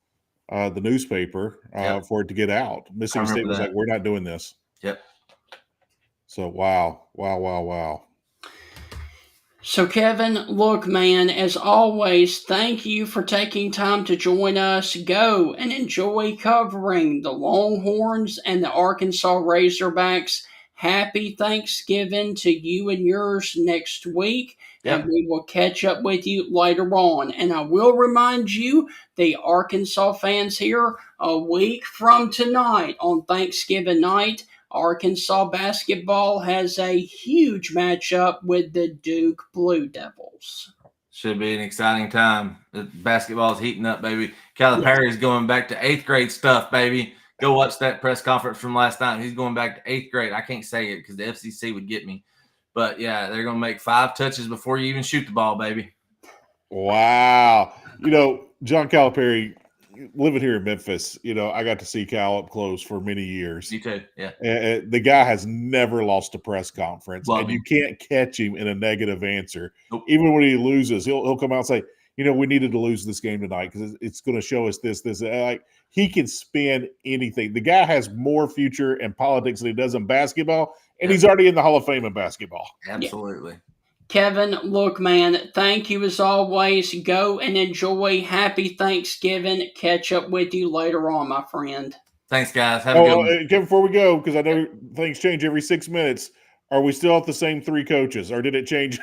the newspaper for it to get out. Mississippi State was like, we're not doing this. Yep. So, wow. So, Kevin, look, man, as always, thank you for taking time to join us. Go and enjoy covering the Longhorns and the Arkansas Razorbacks. Happy Thanksgiving to you and yours next week, and we will catch up with you later on. And I will remind you, the Arkansas fans here, a week from tonight on Thanksgiving night, Arkansas basketball has a huge matchup with the Duke Blue Devils. Should be an exciting time. The basketball is heating up, baby. Calipari is going back to 8th grade stuff, baby. Go watch that press conference from last night. He's going back to 8th grade. I can't say it because the FCC would get me. But, yeah, they're going to make 5 touches before you even shoot the ball, baby. Wow. John Calipari, living here in Memphis, I got to see Cal up close for many years. You too. Yeah. The guy has never lost a press conference, Love and him. you can't catch him in a negative answer. Nope. Even when he loses, he'll come out and say, we needed to lose this game tonight because it's going to show us this. Like, he can spin anything. The guy has more future in politics than he does in basketball, and he's already in the Hall of Fame in basketball. Absolutely. Kevin, look, man, thank you as always. Go and enjoy. Happy Thanksgiving. Catch up with you later on, my friend. Thanks, guys. Have a good one. Kevin, before we go, because I know things change every 6 minutes, are we still at the same 3 coaches, or did it change?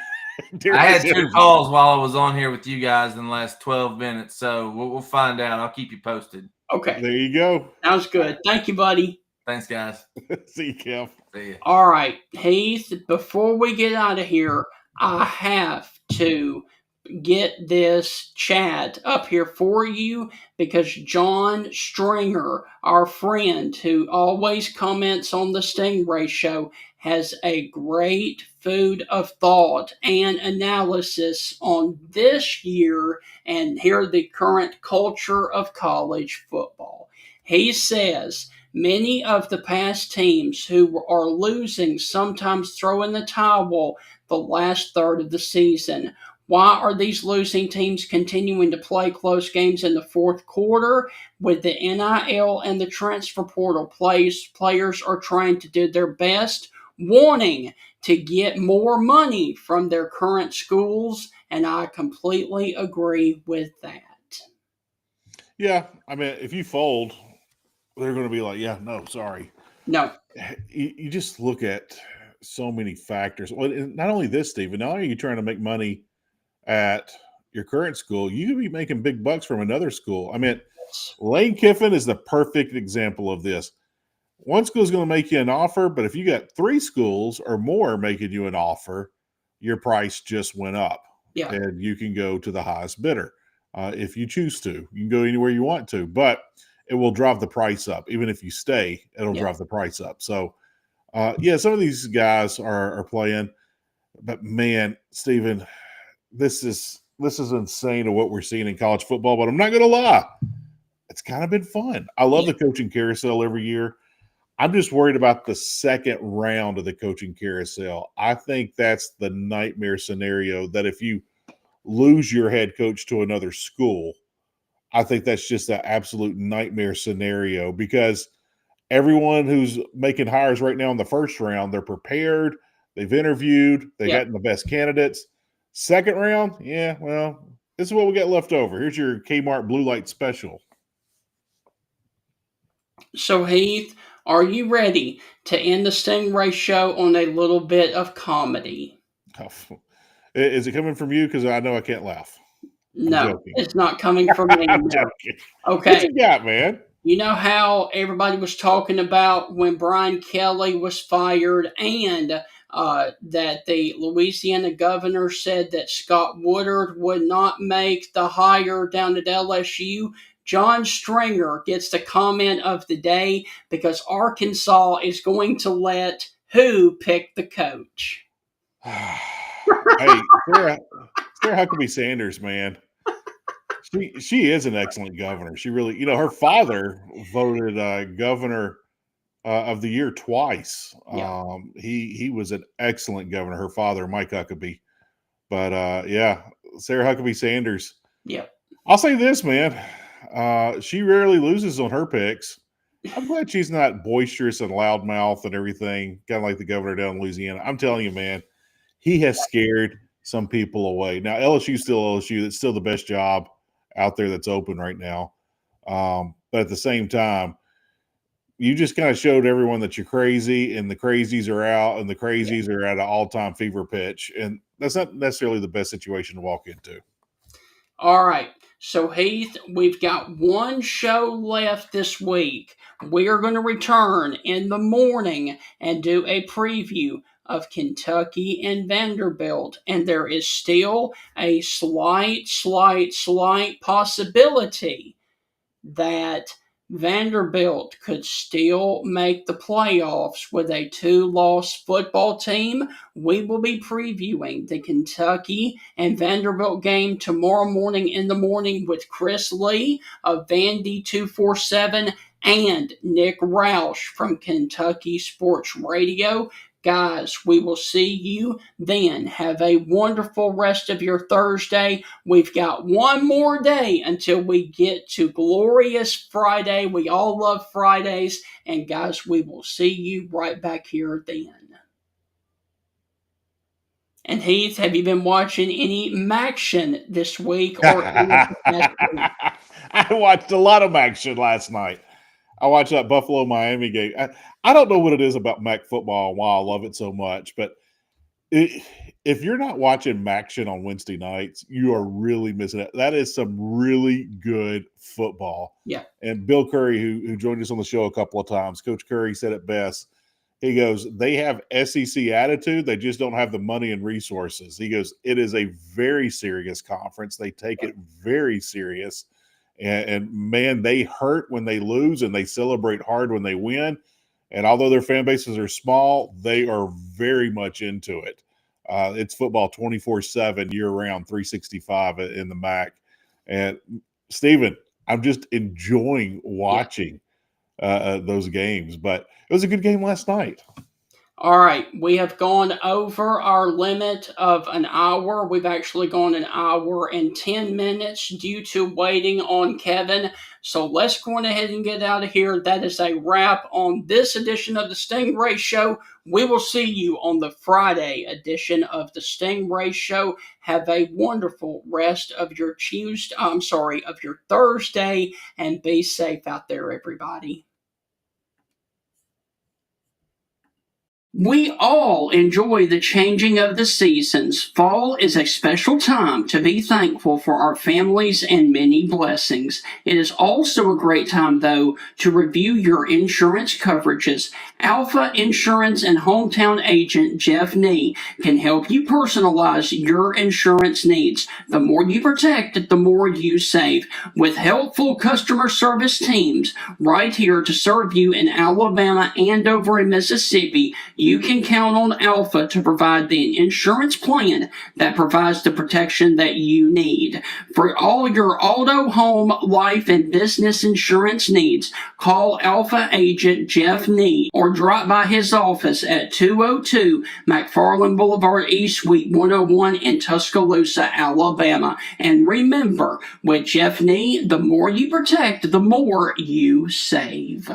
I had 2 calls while I was on here with you guys in the last 12 minutes, so we'll find out. I'll keep you posted. Okay. There you go. Sounds good. Thank you, buddy. Thanks, guys. See you, Kev. See you. All right, Heath, before we get out of here, I have to get this chat up here for you because John Stringer, our friend who always comments on the Stingray Show, has a great food of thought and analysis on this year and here the current culture of college football. He says many of the past teams who are losing sometimes throw in the towel the last third of the season. Why are these losing teams continuing to play close games in the fourth quarter? With the NIL and the transfer portal players are trying to do their best, wanting to get more money from their current schools, and I completely agree with that. Yeah, I mean, if you fold, they're going to be like, no, sorry. No. You just look at so many factors. Well, not only this, Stephen, not only are you trying to make money at your current school, you could be making big bucks from another school. I mean, Lane Kiffin is the perfect example of this. One school is going to make you an offer, but if you got 3 schools or more making you an offer, your price just went up. Yeah. And you can go to the highest bidder if you choose to. You can go anywhere you want to, but it will drive the price up. Even if you stay, it'll drive the price up. So, some of these guys are playing, but man, Stephen, this is insane to what we're seeing in college football. But I'm not going to lie, it's kind of been fun. I love the coaching carousel every year. I'm just worried about the second round of the coaching carousel. I think that's the nightmare scenario, that if you lose your head coach to another school, I think that's just an absolute nightmare scenario, because everyone who's making hires right now in the first round, they're prepared, they've interviewed, they've gotten the best candidates. Second round, this is what we got left over. Here's your Kmart Blue Light special. So, Heath, are you ready to end the Stingray Show on a little bit of comedy? Is it coming from you? Because I know I can't laugh. No, it's not coming from me. I'm joking. Okay. What you got, man? You know how everybody was talking about when Brian Kelly was fired, and that the Louisiana governor said that Scott Woodard would not make the hire down at LSU? John Stringer gets the comment of the day because Arkansas is going to let who pick the coach? Hey, Sarah Huckabee Sanders, man. She is an excellent governor. She really, her father voted governor of the year twice. Yeah. He was an excellent governor, her father, Mike Huckabee. But Sarah Huckabee Sanders. Yeah. I'll say this, man. She rarely loses on her picks. I'm glad she's not boisterous and loudmouth and everything, kind of like the governor down in Louisiana. I'm telling you, man, he has scared some people away. Now, LSU's still LSU. That's still the best job out there that's open right now. But at the same time, you just kind of showed everyone that you're crazy, and the crazies are out, and the crazies are at an all-time fever pitch. And that's not necessarily the best situation to walk into. All right. So, Heath, we've got one show left this week. We are going to return in the morning and do a preview of Kentucky and Vanderbilt. And there is still a slight possibility that Vanderbilt could still make the playoffs with a 2-loss football team. We will be previewing the Kentucky and Vanderbilt game tomorrow morning in the morning with Chris Lee of Vandy 247 and Nick Roush from Kentucky Sports Radio. Guys, we will see you then. Have a wonderful rest of your Thursday. We've got one more day until we get to Glorious Friday. We all love Fridays. And guys, we will see you right back here then. And Heath, have you been watching any Maction this week? I watched a lot of Maction last night. I watched that Buffalo Miami game. I don't know what it is about Mac football and why I love it so much, but if you're not watching Maction on Wednesday nights, you are really missing it. That is some really good football. Yeah. And Bill Curry, who joined us on the show a couple of times, Coach Curry said it best. He goes, they have SEC attitude. They just don't have the money and resources. He goes, it is a very serious conference. They take it very serious. And man, they hurt when they lose and they celebrate hard when they win. And although their fan bases are small, they are very much into it. It's football 24/7 year-round, 365 in the MAC. And Stephen, I'm just enjoying watching those games. But it was a good game last night. All right, we have gone over our limit of an hour. We've actually gone an hour and 10 minutes due to waiting on Kevin. So let's go on ahead and get out of here. That is a wrap on this edition of the Stingray Show. We will see you on the Friday edition of the Stingray Show. Have a wonderful rest of your Thursday, and be safe out there, everybody. We all enjoy the changing of the seasons. Fall is a special time to be thankful for our families and many blessings. It is also a great time, though, to review your insurance coverages. Alpha Insurance and hometown agent Jeff Nee can help you personalize your insurance needs. The more you protect, the more you save. With helpful customer service teams right here to serve you in Alabama and over in Mississippi, you can count on Alpha to provide the insurance plan that provides the protection that you need. For all your auto, home, life, and business insurance needs, call Alpha agent Jeff Nee or drop by his office at 202 McFarland Boulevard East, Suite 101 in Tuscaloosa, Alabama. And remember, with Jeff Nee, the more you protect, the more you save.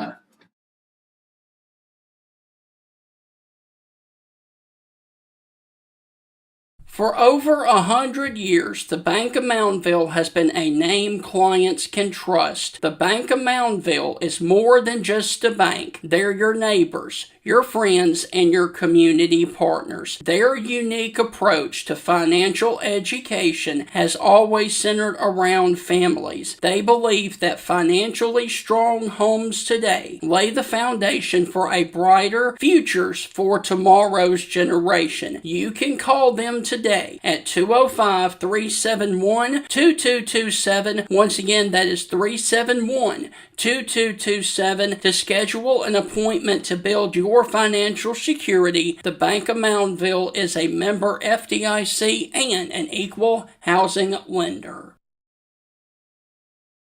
For over 100 years, the Bank of Moundville has been a name clients can trust. The Bank of Moundville is more than just a bank. They're your neighbors, your friends, and your community partners. Their unique approach to financial education has always centered around families. They believe that financially strong homes today lay the foundation for a brighter futures for tomorrow's generation. You can call them today at 205-371-2227. Once again, that is 371-2227 to schedule an appointment to build your financial security. The Bank of Moundville is a member FDIC and an equal housing lender.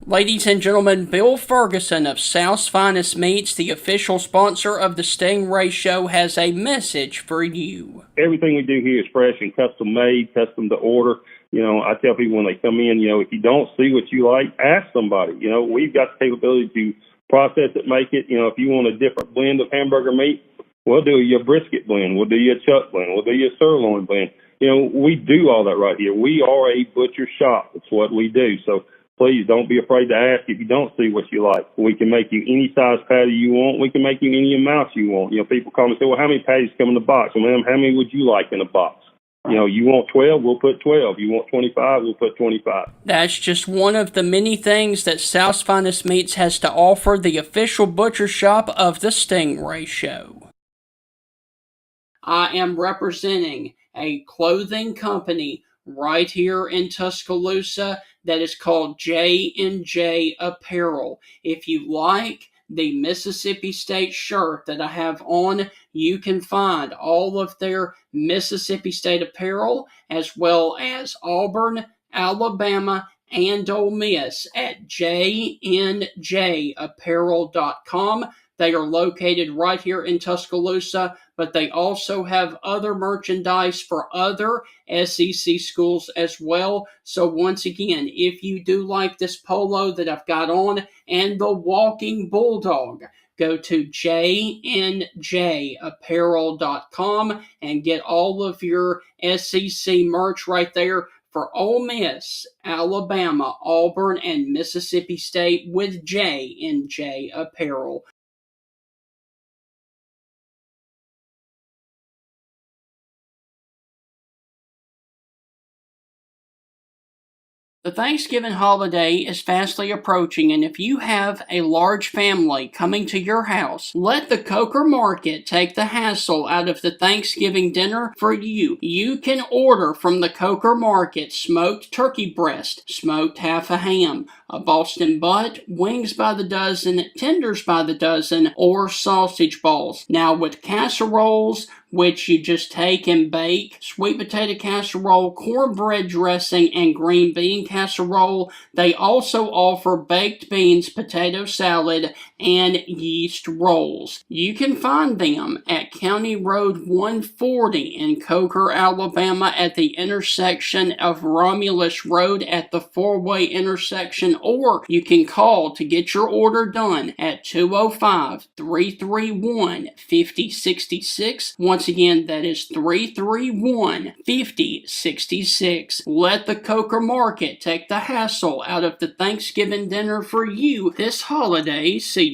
Ladies and gentlemen, Bill Ferguson of South's Finest Meats, the official sponsor of the Stingray Show, has a message for you. Everything we do here is fresh and custom made, custom to order. I tell people when they come in, if you don't see what you like, ask somebody. We've got the capability to process it, make it. If you want a different blend of hamburger meat, we'll do your brisket blend. We'll do your chuck blend. We'll do your sirloin blend. We do all that right here. We are a butcher shop. It's what we do. So please don't be afraid to ask if you don't see what you like. We can make you any size patty you want. We can make you any amount you want. People call me and say, well, how many patties come in the box? Well, ma'am, how many would you like in a box? You want 12, we'll put 12. You want 25, we'll put 25. That's just one of the many things that South's Finest Meats has to offer, the official butcher shop of the Stingray Show. I am representing a clothing company right here in Tuscaloosa. that is called J&J Apparel. If you like the Mississippi State shirt that I have on, you can find all of their Mississippi State apparel as well as Auburn, Alabama, and Ole Miss at jnjapparel.com. They are located right here in Tuscaloosa, but they also have other merchandise for other SEC schools as well. So once again, if you do like this polo that I've got on and the Walking Bulldog, go to jnjapparel.com and get all of your SEC merch right there for Ole Miss, Alabama, Auburn, and Mississippi State with J&J Apparel. The Thanksgiving holiday is fastly approaching, and if you have a large family coming to your house, let the Coker Market take the hassle out of the Thanksgiving dinner for you. You can order from the Coker Market smoked turkey breast, smoked half a ham, a Boston butt, wings by the dozen, tenders by the dozen, or sausage balls. Now with casseroles, which you just take and bake, sweet potato casserole, cornbread dressing, and green bean casserole. They also offer baked beans, potato salad, and yeast rolls. You can find them at County Road 140 in Coker, Alabama at the intersection of Romulus Road at the four-way intersection, or you can call to get your order done at 205-331-5066. Once again, that is 331-5066. Let the Coker Market take the hassle out of the Thanksgiving dinner for you this holiday season.